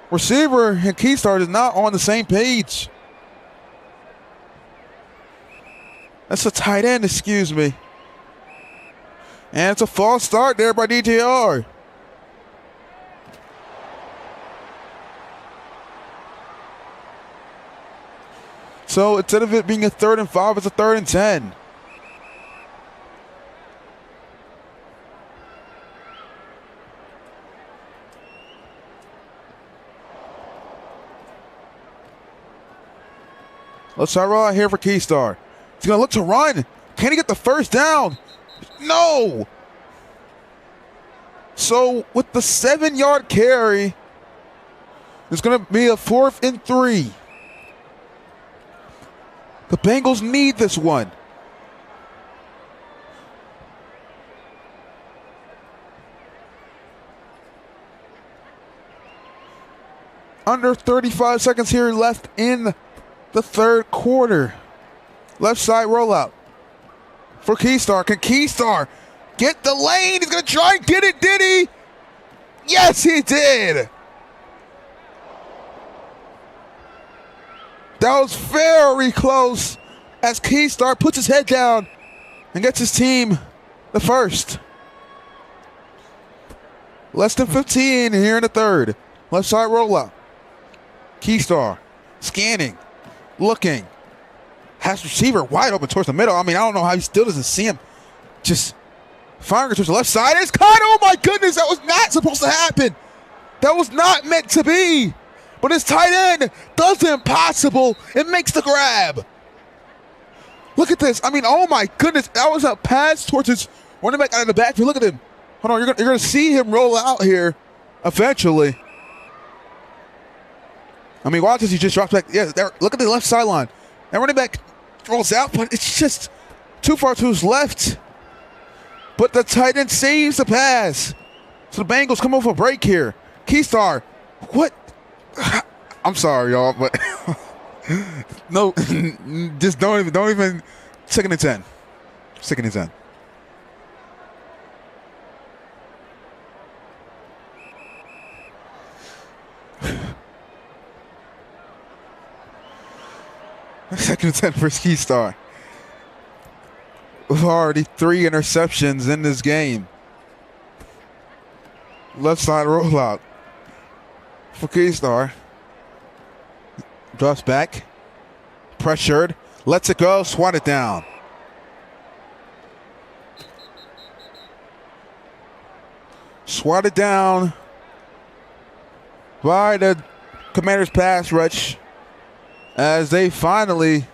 [SPEAKER 1] Receiver and Keystar is not on the same page. That's a tight end, excuse me. And it's a false start there by DTR. So instead of it being a 3rd and 5, it's a 3rd and 10. Let's try roll out here for Keystar. He's going to look to run. Can he get the first down? No. So with the 7-yard carry, it's going to be a 4th and 3. The Bengals need this one. Under 35 seconds here left in the 3rd quarter. Left side rollout for Keystar. Can Keystar get the lane? He's going to try and get it. Did he? Yes, he did. That was very close as Keystar puts his head down and gets his team the first. Less than 15 here in the 3rd. Left side rollout. Keystar scanning, looking. Has receiver wide open towards the middle. I mean, I don't know how he still doesn't see him. Just firing towards the left side. It's caught. Oh my goodness, that was not supposed to happen. That was not meant to be. But his tight end does the impossible and makes the grab. Look at this. I mean, oh my goodness. That was a pass towards his running back out of the backfield. Look at him. Hold on, you're gonna see him roll out here eventually. I mean, watch as he just drops back. Yeah, there, look at the left sideline. That running back rolls out, but it's just too far to his left. But the tight end saves the pass. So the Bengals come over a break here. Keystar, what? I'm sorry, y'all, but no, just don't even. 2nd and 10. 2nd and 10. Second and 10 for Keystar. Already 3 interceptions in this game. Left side rollout for Keystar. Drops back. Pressured. Lets it go. Swat it down. Swatted down by the Commanders pass rush as they finally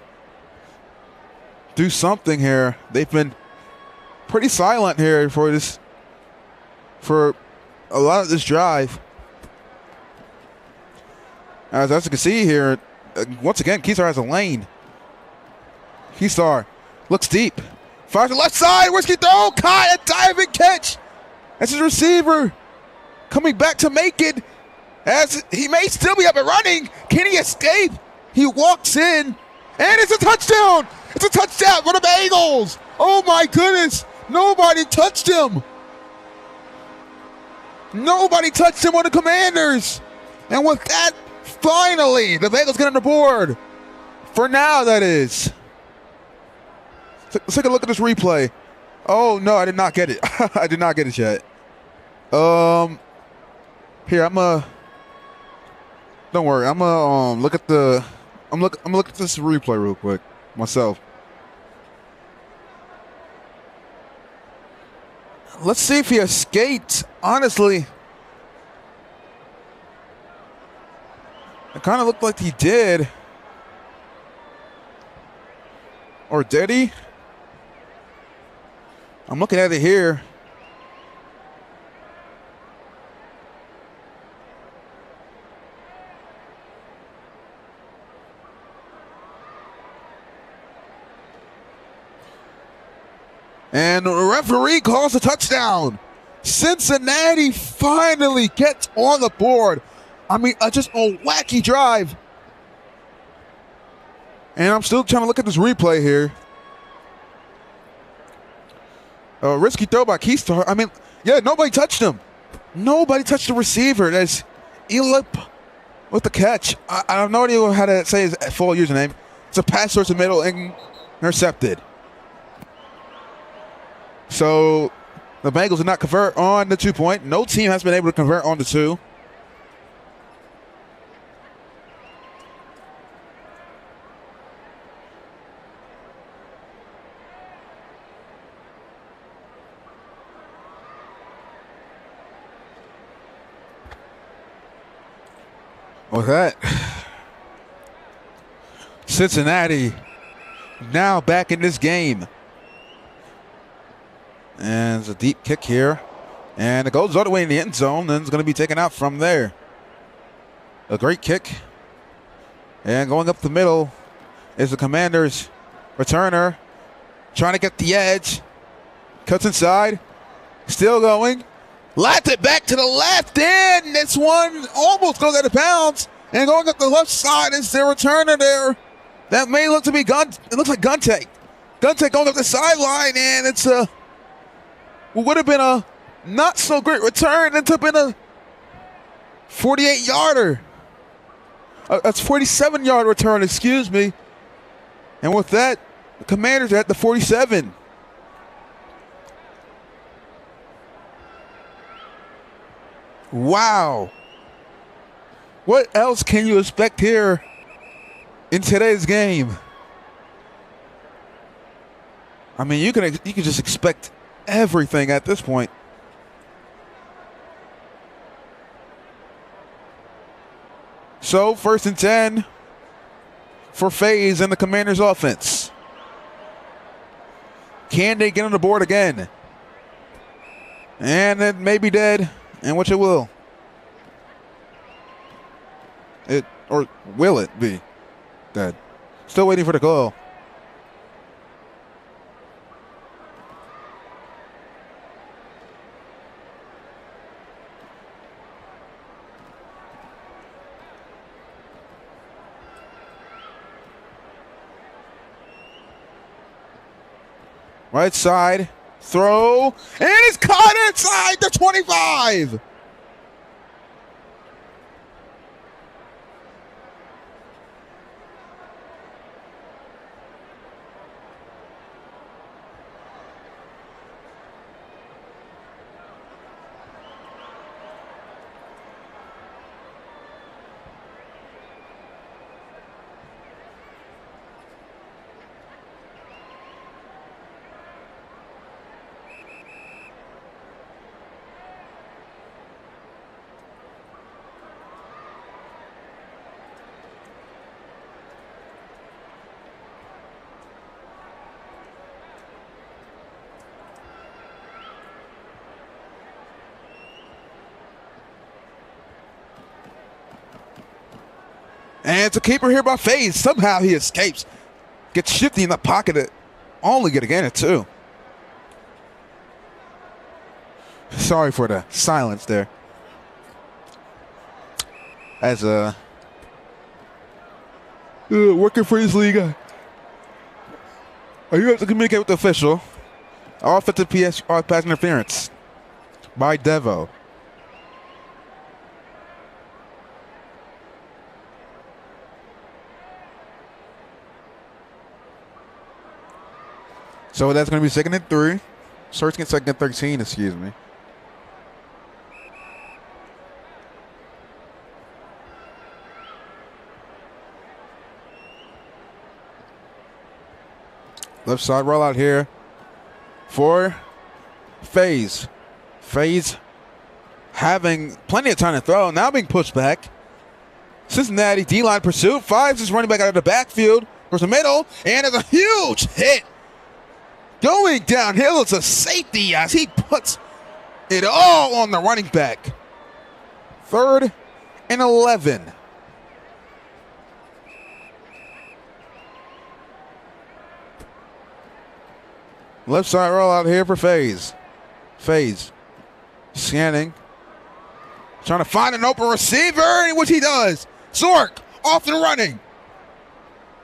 [SPEAKER 1] do something here. They've been pretty silent here for a lot of this drive. As you can see here, once again, Keystar has a lane. Keystar looks deep. Fires to the left side. Where's he throw? Caught a diving catch. That's his receiver coming back to make it. As he may still be up and running. Can he escape? He walks in. And it's a touchdown. It's a touchdown for the Bengals. Oh my goodness. Nobody touched him. Nobody touched him on the Commanders. And with that, finally, the Bengals get on the board. For now, that is. Let's take a look at this replay. Oh, no, I did not get it. I did not get it yet. Here, don't worry. I'm gonna look at the. I'm gonna look at this replay real quick myself. Let's see if he escaped. Honestly, it kind of looked like he did. Or did he? I'm looking at it here. And the referee calls a touchdown. Cincinnati finally gets on the board. I mean, just a wacky drive. And I'm still trying to look at this replay here. Risky throw by Keystar. I mean, yeah, nobody touched him. Nobody touched the receiver. That's Elip with the catch. I have no idea how to say his full username. It's a pass towards the middle and intercepted. So the Bengals did not convert on the 2-point. No team has been able to convert on the 2. With that, Cincinnati now back in this game. And it's a deep kick here. And it goes all the way in the end zone, and it's going to be taken out from there. A great kick. And going up the middle is the Commanders' returner. Trying to get the edge. Cuts inside. Still going. Lapped it back to the left end. This one almost goes out of bounds. And going up the left side is the returner there. That may look to be Gun. It looks like Guntek. Guntek going up the sideline, and it's a would have been a not so great return. It took in a 48-yarder. That's 47-yard return. Excuse me. And with that, the Commanders are at the 47. Wow. What else can you expect here in today's game? I mean, you can just expect everything at this point. So, 1st and 10 for FaZe and the Commanders offense. Can they get on the board again? And it may be dead. And which it will. Or will it be dead? Still waiting for the call. Right side. Throw, and it's caught inside the 25. And it's a keeper here by FaZe. Somehow he escapes. Gets shifty in the pocket. It only get again it too. Sorry for the silence there. As working for this league, are you able to communicate with the official? Offensive pass interference by Devo. So that's going to be 2nd and 3. Searching at 2nd and 13, excuse me. Left side rollout here for FaZe. FaZe having plenty of time to throw. Now being pushed back. Cincinnati D-line pursuit. Fives is running back out of the backfield. Towards the middle. And it's a huge hit. Going downhill, it's a safety as he puts it all on the running back. 3rd and 11. Left side roll out here for FaZe. FaZe scanning. Trying to find an open receiver, which he does. Zork off and running.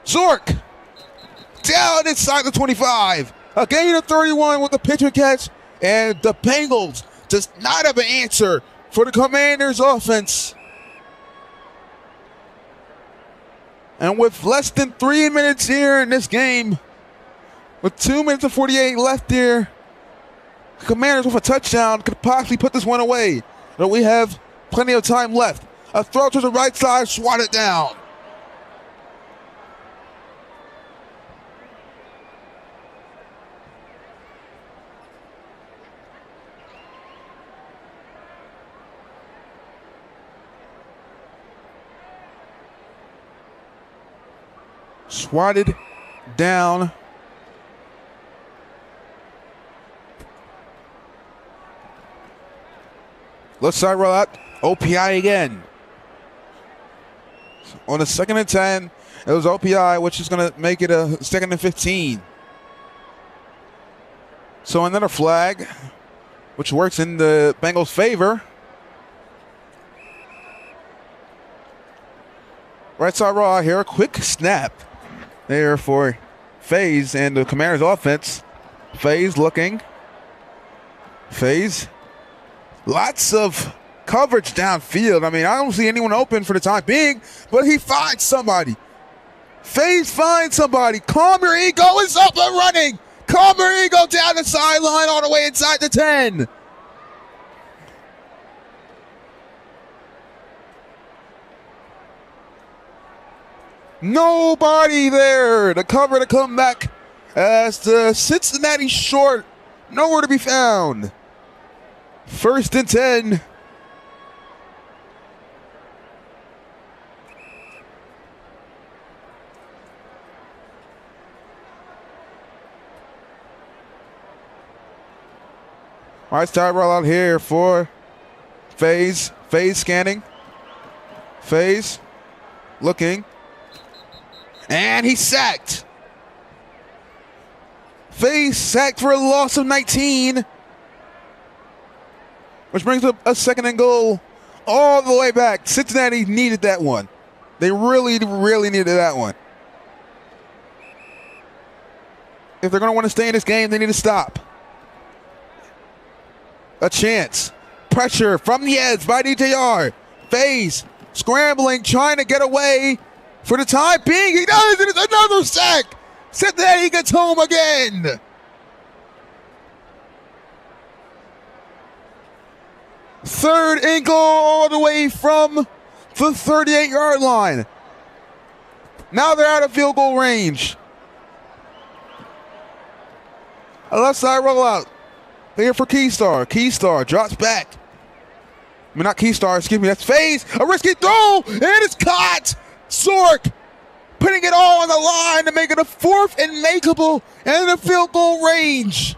[SPEAKER 1] Zork down inside the 25. A gain of 31 with the pitch and catch. And the Bengals does not have an answer for the Commanders offense. And with less than 3 minutes here in this game, with 2 minutes and 48 left here, the Commanders with a touchdown could possibly put this one away. But we have plenty of time left. A throw to the right side, swatted down. Swatted down. Left side roll out. OPI again. On the 2nd and 10, it was OPI, which is going to make it a 2nd and 15. So another flag, which works in the Bengals' favor. Right side roll out here. Quick snap there for FaZe and the Commanders' offense. FaZe looking. FaZe. Lots of coverage downfield. I mean, I don't see anyone open for the time being, but he finds somebody. FaZe finds somebody. Calm Your Ego is up and running. Calm Your Ego down the sideline all the way inside the 10. Nobody there to cover the comeback as the Cincinnati short. Nowhere to be found. 1st and 10. Right side roll out here for FaZe. FaZe scanning. FaZe looking. And he's sacked. FaZe sacked for a loss of 19. Which brings up a 2nd and goal all the way back. Cincinnati needed that one. They really, really needed that one. If they're going to want to stay in this game, they need to stop. A chance. Pressure from the edge by DJR. FaZe scrambling, trying to get away. For the time being, he does. It is another sack. Cincinnati gets home again. Third and goal all the way from the 38-yard line. Now they're out of field goal range. A left side rollout. Here for Keystar. Keystar drops back. I mean, not Keystar, excuse me. That's FaZe. A risky throw, and it's caught. Zork putting it all on the line to make it a 4th and makeable and in the field goal range.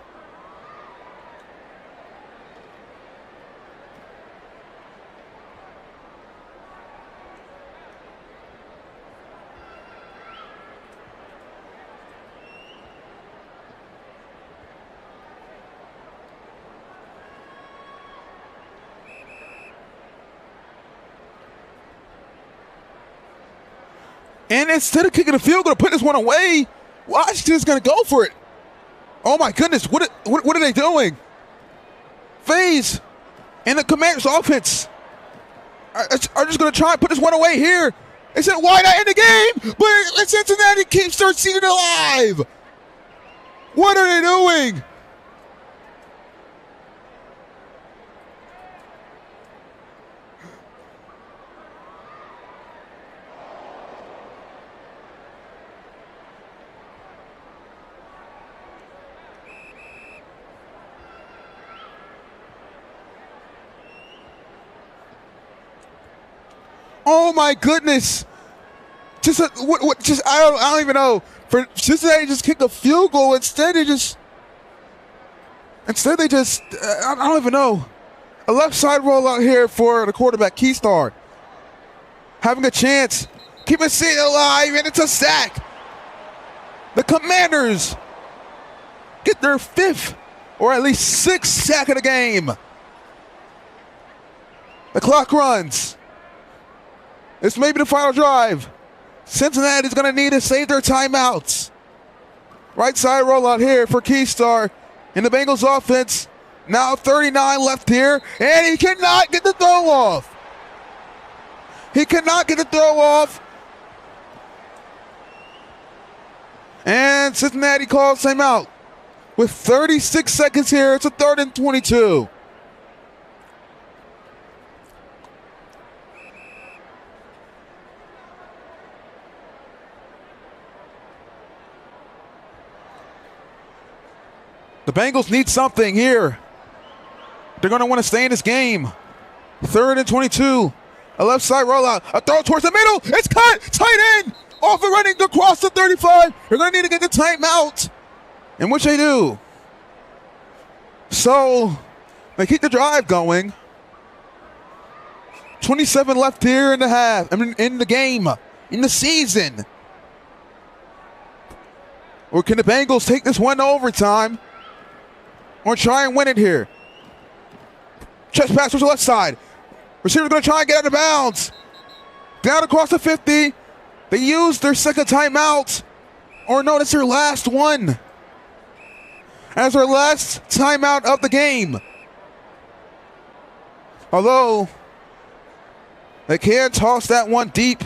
[SPEAKER 1] And instead of kicking the field goal to put this one away, Washington's going to go for it. Oh my goodness, what are they doing? FaZe and the Commanders offense are just going to try and put this one away here. They said, why not end the game? But Cincinnati keeps their season alive. What are they doing? Oh my goodness! Just I don't even know. For Cincinnati just kick a field goal instead they just I don't even know. A left side roll out here for the quarterback Keystar, having a chance, keep it alive, and it's a sack. The Commanders get their 5th or at least 6th sack of the game. The clock runs. It's maybe the final drive. Cincinnati's going to need to save their timeouts. Right side rollout here for Keystar in the Bengals offense. Now 39 left here, and he cannot get the throw off. He cannot get the throw off. And Cincinnati calls timeout. With 36 seconds here, it's a 3rd and 22. The Bengals need something here. They're going to want to stay in this game. 3rd and 22. A left side rollout. A throw towards the middle. It's cut. Tight end. Off and running across the 35. They're going to need to get the timeout. And which they do. So they keep the drive going. 27 left here in the half. I mean, in the game. In the season. Or can the Bengals take this one to overtime? Or try and win it here? Chest pass to the left side. Receiver's going to try and get out of bounds. Down across the 50. They used their second timeout. Or no, that's their last one. As their last timeout of the game. Although, they can toss that one deep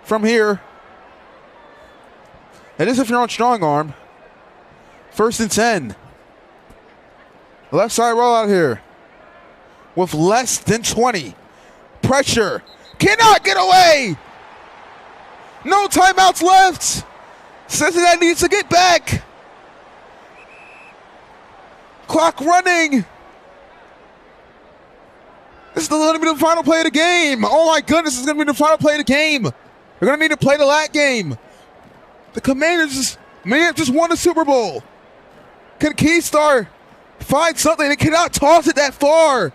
[SPEAKER 1] from here. That is if you're on strong arm. 1st and 10. Left side rollout here. With less than 20. Pressure. Cannot get away. No timeouts left. Cincinnati needs to get back. Clock running. This is going to be the final play of the game. Oh my goodness, this is going to be the final play of the game. They're going to need to play the last game. The Commanders may have just won the Super Bowl. Can Keystar find something? They cannot toss it that far.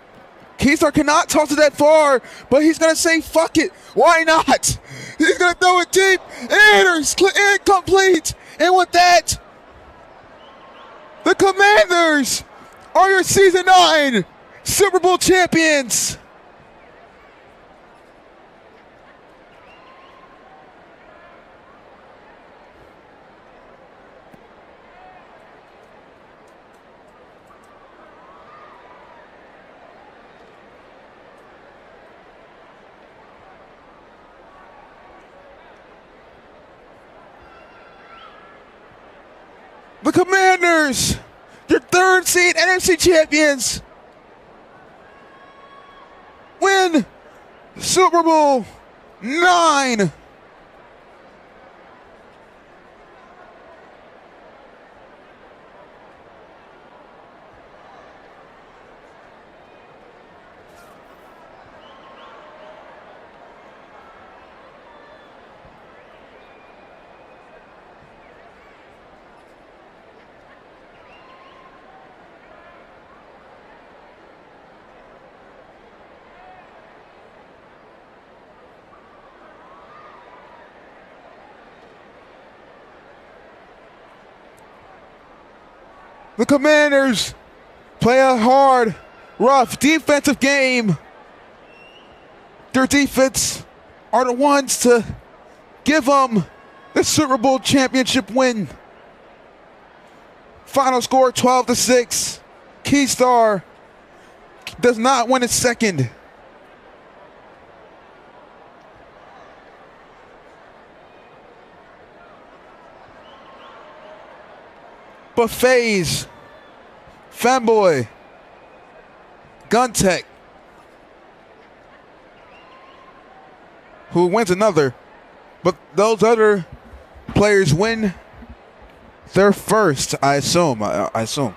[SPEAKER 1] Keystar cannot toss it that far, but he's going to say, fuck it. Why not? He's going to throw it deep. And incomplete. And with that, the Commanders are your Season 9 Super Bowl champions. The Commanders, your 3rd seed NFC champions, win Super Bowl 9. The Commanders play a hard, rough defensive game. Their defense are the ones to give them the Super Bowl championship win. Final score 12-6. Keystar does not win its second. But FaZe, Fanboy, Guntech, who wins another, but those other players win their first, I assume. I assume.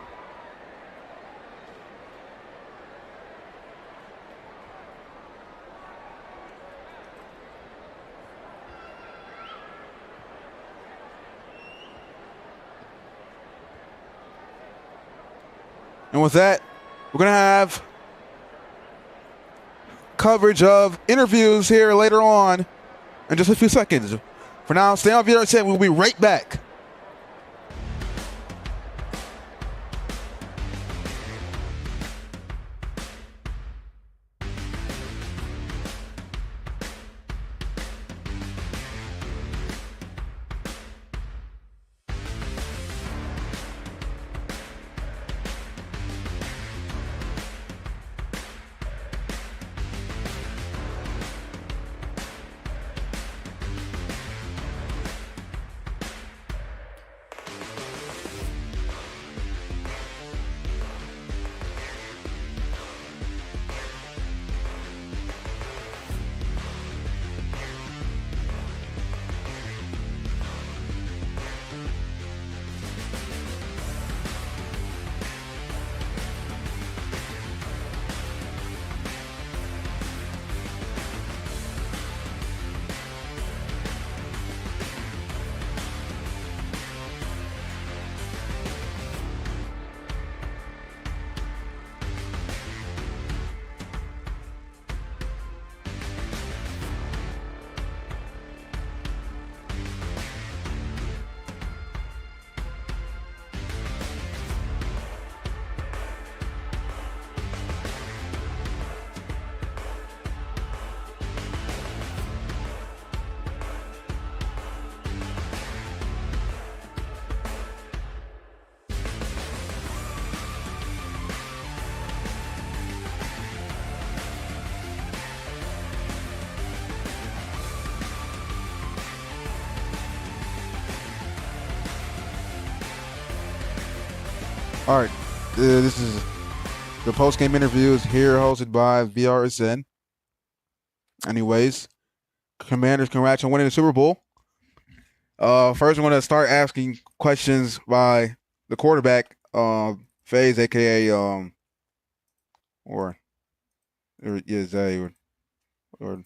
[SPEAKER 1] And with that, we're going to have coverage of interviews here later on in just a few seconds. For now, stay on VRSN. We'll be right back. All right. This is the post game interviews here hosted by VRSN. Anyways, Commanders, congrats on winning the Super Bowl. First, I'm going to start asking questions by the quarterback, FaZe, aka or yeah, Zay, or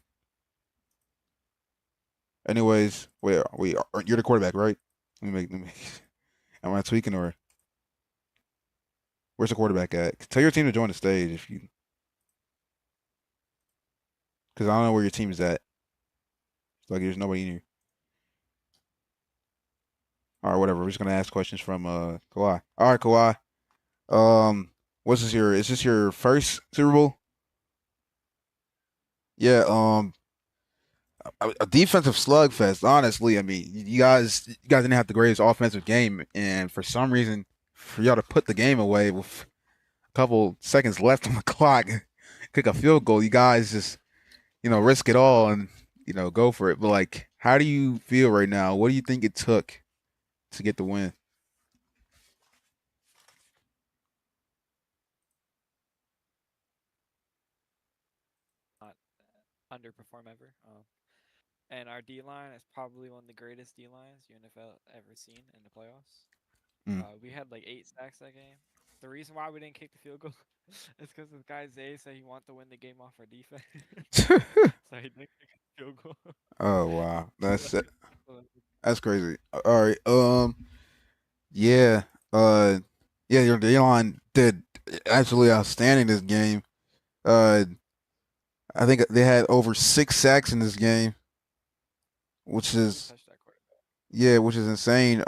[SPEAKER 1] anyways, wait, you're the quarterback, right? Let me. Am I tweaking or where's the quarterback at? Tell your team to join the stage if you, because I don't know where your team is at. Like there's nobody in here. All right, whatever. We're just gonna ask questions from Kawhi. All right, Kawhi. What's this your? Is this your first Super Bowl? Yeah. A defensive slugfest. Honestly, I mean, you guys didn't have the greatest offensive game, and for some reason, for y'all to put the game away with a couple seconds left on the clock, kick a field goal, you guys just risk it all and go for it. But like, how do you feel right now? What do you think it took to get the win?
[SPEAKER 2] Not underperform ever. And our D line is probably one of the greatest D lines UNFL ever seen in the playoffs.
[SPEAKER 1] Mm.
[SPEAKER 2] We had like 8 sacks that game. The reason why we didn't kick the field goal is because this guy Zay said he wanted to win the game off our defense, so he didn't kick the field goal.
[SPEAKER 1] Oh wow,
[SPEAKER 2] So- so
[SPEAKER 1] that's crazy. All right, yeah, yeah, your D line did absolutely outstanding this game. Uh, I think they had over 6 sacks in this game, which
[SPEAKER 2] we
[SPEAKER 1] is
[SPEAKER 2] touched that quarterback.
[SPEAKER 1] yeah, which is insane.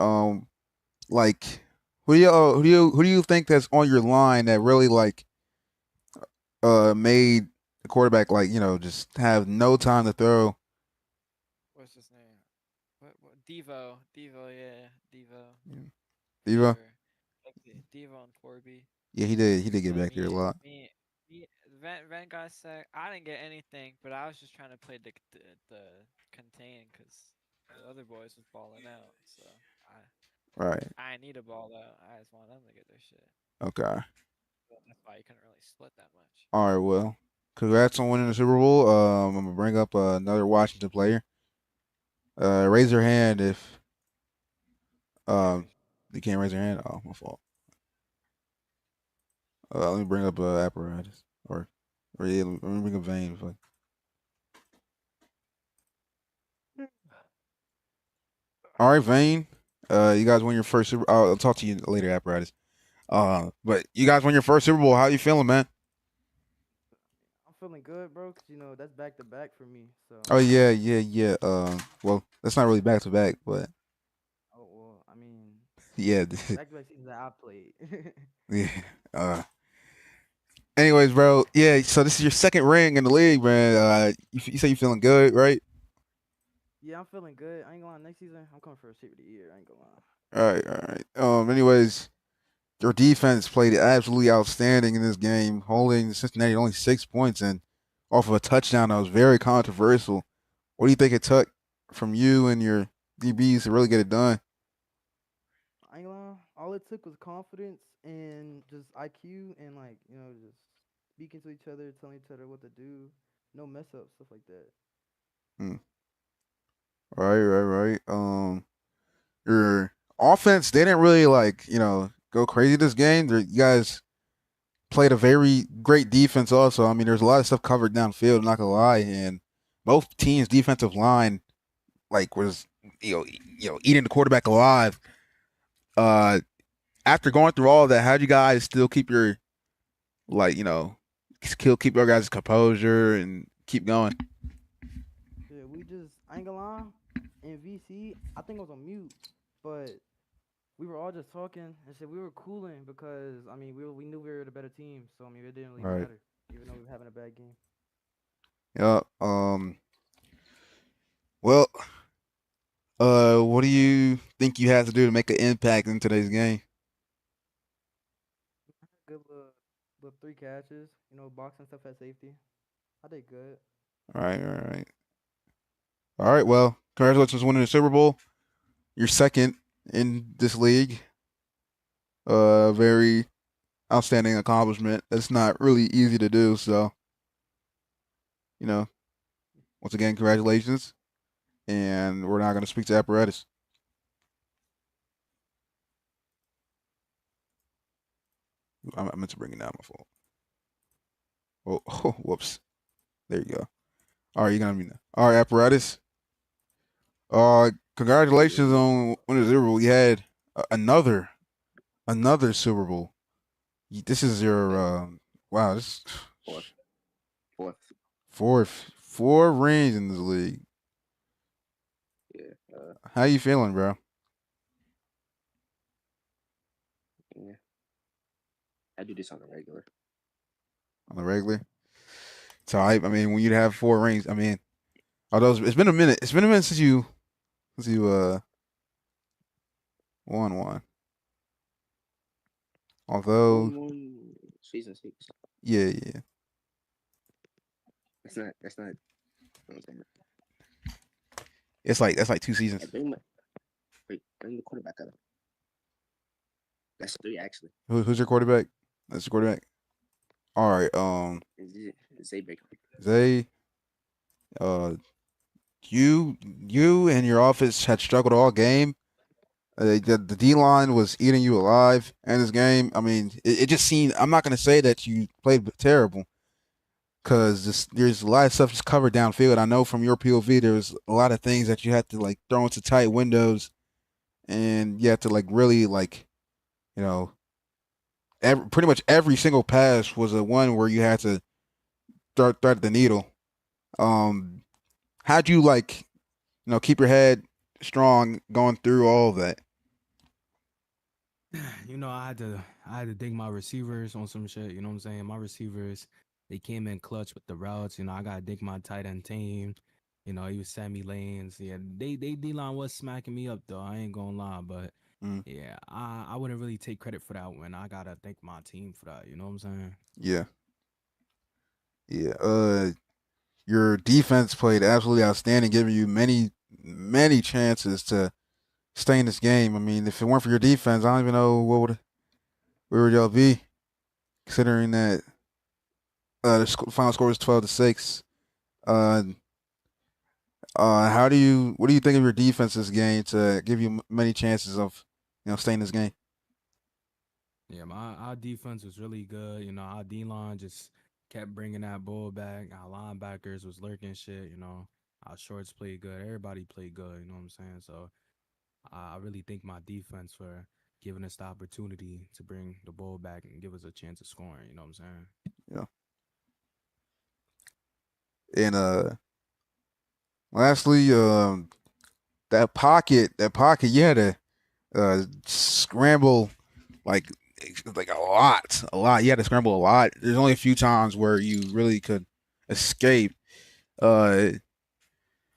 [SPEAKER 1] Like who do you think that's on your line that really like made the quarterback like just have no time to throw?
[SPEAKER 2] What's his name? What? Devo. Devo. Yeah. Devo. For
[SPEAKER 1] Diva?
[SPEAKER 2] sure. Okay, Devo and Corby.
[SPEAKER 1] Yeah, he did get
[SPEAKER 2] Then
[SPEAKER 1] back there a lot.
[SPEAKER 2] me, Van got sacked. I didn't get anything, but I was just trying to play the contain because the other boys was balling out. So
[SPEAKER 1] Right.
[SPEAKER 2] I need a ball out. I just want them to get their shit.
[SPEAKER 1] Okay.
[SPEAKER 2] But that's why you couldn't really split that much.
[SPEAKER 1] All right. Well, congrats on winning the Super Bowl. I'm gonna bring up another Washington player. Raise your hand if
[SPEAKER 2] Can't
[SPEAKER 1] um
[SPEAKER 2] raise.
[SPEAKER 1] you can't raise your hand. Oh, my fault. Let me bring up apparatus or yeah, let me bring up Vane. Fuck. All right, Vane. You guys won your first Super. I'll talk to you later, apparatus. But you guys won your first Super Bowl. How you feeling, man?
[SPEAKER 3] I'm feeling good, bro. Cause that's back to back for me. So,
[SPEAKER 1] Oh yeah, yeah, yeah. Well, that's not really back to back, but
[SPEAKER 3] oh well. I mean,
[SPEAKER 1] yeah,
[SPEAKER 3] back to back seasons that I played.
[SPEAKER 1] yeah. Uh, anyways, bro. Yeah. So this is your second ring in the league, man. You say you feeling good, right?
[SPEAKER 3] Yeah, I'm feeling good. I ain't gonna lie. Next season, I'm coming for a shape of the year. I ain't gonna lie.
[SPEAKER 1] All right, all right. Anyways, your defense played absolutely outstanding in this game, holding Cincinnati only 6 points and off of a touchdown that was very controversial. What do you think it took from you and your DBs to really get it done?
[SPEAKER 3] I ain't gonna lie. All it took was confidence and just IQ and just speaking to each other, telling each other what to do. No mess ups, stuff like that.
[SPEAKER 1] Hmm. Right, right, right. Your offense they didn't really like go crazy this game. You guys played a very great defense. Also, I mean, there's a lot of stuff covered downfield. I'm not gonna lie, and both teams' defensive line like was eating the quarterback alive. Uh, After going through all of that, how would you guys still keep your like still keep your guys' composure and keep going?
[SPEAKER 3] Yeah, we just I ain't gonna lie. In VC, I think I was on mute, but we were all just talking and said we were cooling because we knew we were the better team, so it didn't really
[SPEAKER 1] Right.
[SPEAKER 3] matter, even though we were having a bad game.
[SPEAKER 1] Yeah. Well. What do you think you have to do to make an impact in today's game?
[SPEAKER 3] Good little 3 catches, boxing stuff at safety. I did good.
[SPEAKER 1] All right, all right, all right. Well, congratulations on winning the Super Bowl. You're second in this league. Very outstanding accomplishment. It's not really easy to do. So, you know, once again, congratulations. And we're not going to speak to apparatus. I meant to bring it down my fault. Oh, whoops. There you go. All right, you're going to be now. All right, apparatus. Congratulations on winning the Super Bowl. You had another Super Bowl. This is your wow. This
[SPEAKER 4] Fourth. Fourth.
[SPEAKER 1] four rings in this league.
[SPEAKER 4] Yeah.
[SPEAKER 1] How you feeling, bro?
[SPEAKER 4] Yeah. I do this on a regular.
[SPEAKER 1] On the regular. So I mean, when you have four rings, I mean, although it's been a minute. It's been a minute since you won one. Although,
[SPEAKER 4] One season 6.
[SPEAKER 1] yeah.
[SPEAKER 4] That's not. You know what I'm saying?
[SPEAKER 1] That's like 2 seasons.
[SPEAKER 4] Bring the quarterback up. That's 3 actually.
[SPEAKER 1] Who's your quarterback? That's your quarterback. All right.
[SPEAKER 4] Zay Baker.
[SPEAKER 1] Zay. You and your offense had struggled all game. The D line was eating you alive in this game. I mean, it just seemed. I'm not gonna say that you played terrible, because there's a lot of stuff just covered downfield. I know from your POV there was a lot of things that you had to like throw into tight windows, and you had to like really like, you know, pretty much every single pass was a one where you had to thread the needle. How'd you like, keep your head strong going through all of that?
[SPEAKER 5] I had to thank my receivers on some shit. You know what I'm saying? My receivers, they came in clutch with the routes. I gotta thank my tight end team. He was Sammy Lanes. Yeah, they D line was smacking me up though. I ain't gonna lie, but
[SPEAKER 1] Mm,
[SPEAKER 5] yeah, I wouldn't really take credit for that one. I gotta thank my team for that. You know what I'm saying?
[SPEAKER 1] yeah, yeah. Your defense played absolutely outstanding, giving you many chances to stay in this game. I mean, if it weren't for your defense, I don't even know where would y'all be, considering that the final score was 12-6. Uh, what do you think of your defense this game to give you many chances of staying in this game?
[SPEAKER 5] Yeah, our defense was really good. Our D line just kept bringing that ball back. Our linebackers was lurking shit. Our shorts played good. Everybody played good. You know what I'm saying? So I really thank my defense for giving us the opportunity to bring the ball back and give us a chance of scoring. You know what I'm saying?
[SPEAKER 1] Yeah. And lastly, you had to scramble like a lot. You had to scramble a lot. There's only a few times where you really could escape. Uh,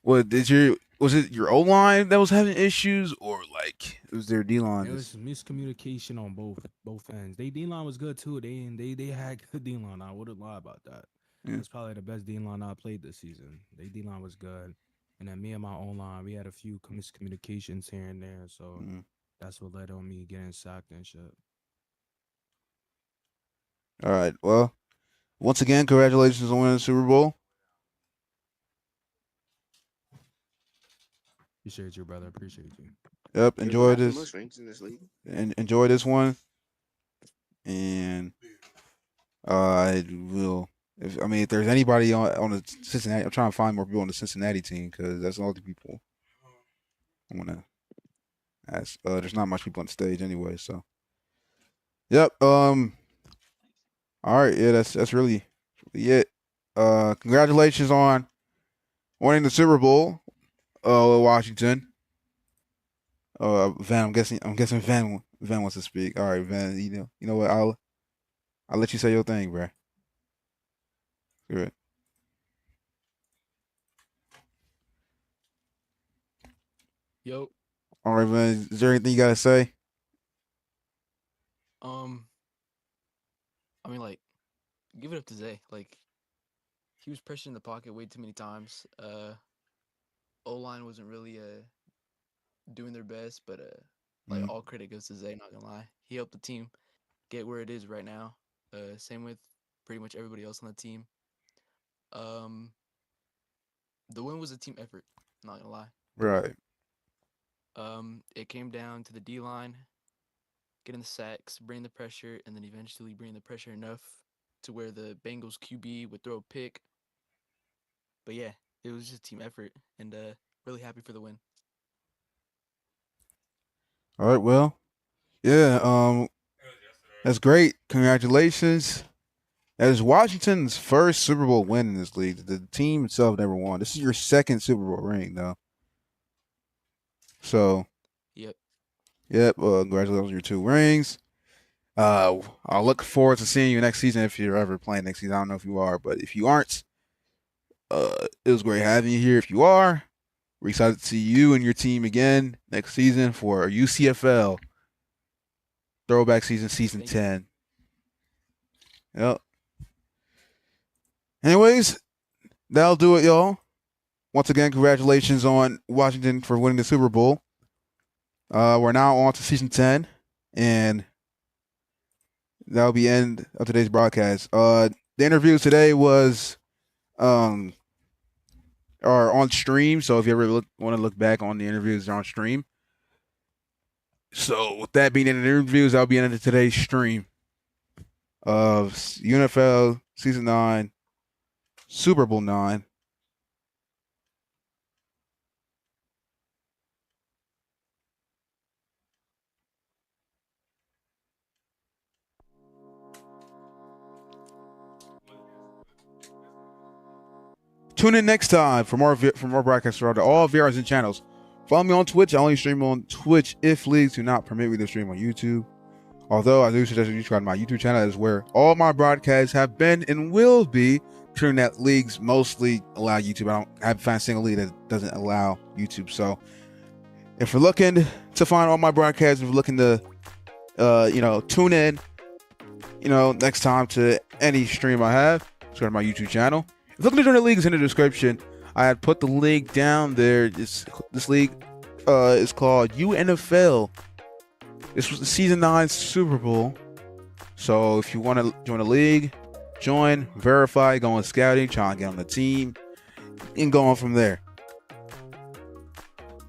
[SPEAKER 1] was it your O line that was having issues, or like was their D line?
[SPEAKER 5] It was miscommunication on both ends. They D line was good too. They had good D line. I wouldn't lie about that.
[SPEAKER 1] Yeah.
[SPEAKER 5] That's probably the best D line I played this season. They D line was good, and then me and my own line, we had a few miscommunications here and there. So that's what led on me getting sacked and shit.
[SPEAKER 1] All right. Well, once again, congratulations on winning the Super Bowl.
[SPEAKER 5] Appreciate you, brother. Appreciate you.
[SPEAKER 1] Yep.
[SPEAKER 4] You're
[SPEAKER 1] Enjoy
[SPEAKER 4] have the
[SPEAKER 1] this.
[SPEAKER 4] most rings in this league.
[SPEAKER 1] And enjoy this one. And I will. If there's anybody on the Cincinnati, I'm trying to find more people on the Cincinnati team, because that's all the people I want to ask. There's not much people on the stage anyway, so. Yep. All right. Yeah. That's really it. Congratulations on winning the Super Bowl. Washington. Van. I'm guessing Van wants to speak. All right, Van. You know what? I'll let you say your thing, bro. Good.
[SPEAKER 6] Yo,
[SPEAKER 1] All right, man. Is there anything you gotta say?
[SPEAKER 6] um, I mean, like, give it up to Zay. Like, he was pressuring the pocket way too many times. O line wasn't really doing their best, but Like all credit goes to Zay. Not gonna lie, he helped the team get where it is right now. Same with pretty much everybody else on the team. The win was a team effort. Not gonna lie.
[SPEAKER 1] Right.
[SPEAKER 6] It came down to the D line, getting the sacks, bringing the pressure, and then eventually bringing the pressure enough to where the Bengals QB would throw a pick. But yeah, it was just a team effort, and really happy for the win.
[SPEAKER 1] All right. Well, yeah. That's great. Congratulations. That is Washington's first Super Bowl win in this league. The team itself never won. This is your second Super Bowl ring, though. So,
[SPEAKER 6] Yep.
[SPEAKER 1] Congratulations on your 2 rings. I'll look forward to seeing you next season if you're ever playing next season. I don't know if you are, but if you aren't, it was great having you here. If you are, we're excited to see you and your team again next season for UCFL Throwback Season, Season
[SPEAKER 6] Thank you.
[SPEAKER 1] 10. Yep. Anyways, that'll do it, y'all. Once again, congratulations on Washington for winning the Super Bowl. We're now on to Season 10, and that'll be the end of today's broadcast. The interview today was are on stream, so if you ever want to look back on the interviews, they're on stream. So with that being in the interviews, that'll be the end of today's stream of UNFL Season 9, Super Bowl 9. Tune in next time for more broadcasts throughout all VRSN channels. Follow me on Twitch. I only stream on Twitch if leagues do not permit me to stream on YouTube. Although I do suggest you subscribe to my YouTube channel, is where all my broadcasts have been and will be, ensuring that leagues mostly allow YouTube. I haven't found a single league that doesn't allow YouTube. So if you're looking to find all my broadcasts, if you're looking to tune in, next time to any stream I have, subscribe to my YouTube channel. If you're looking to join the league, it's in the description. I had put the link down there. This league is called UNFL. This was the Season 9 Super Bowl. So if you want to join the league, join, verify, go on scouting, try and get on the team, and go on from there.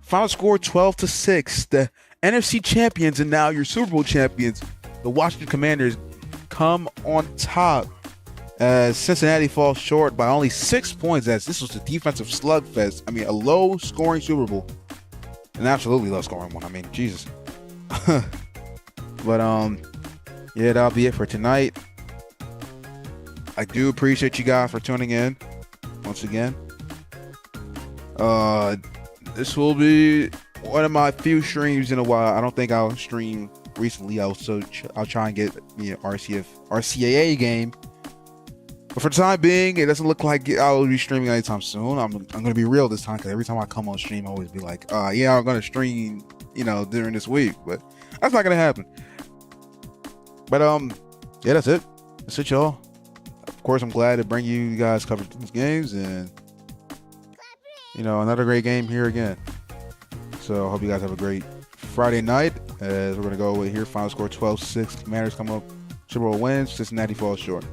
[SPEAKER 1] Final score 12-6. The NFC champions and now your Super Bowl champions, the Washington Commanders, come on top as Cincinnati falls short by only 6 points, as this was a defensive slugfest. I mean, a low-scoring Super Bowl. An absolutely low-scoring one. I mean, Jesus. But, that'll be it for tonight. I do appreciate you guys for tuning in once again. This will be one of my few streams in a while. I don't think I'll stream recently. I'll try and get RCAA game. But for the time being, it doesn't look like I'll be streaming anytime soon. I'm going to be real this time, because every time I come on stream, I always be like, I'm going to stream, during this week. But that's not going to happen. But, that's it. That's it, y'all. Of course, I'm glad to bring you guys covered these games, and, another great game here again. So I hope you guys have a great Friday night, as we're going to go over here. Final score 12-6. Commanders come up. Super Bowl wins. Cincinnati falls short.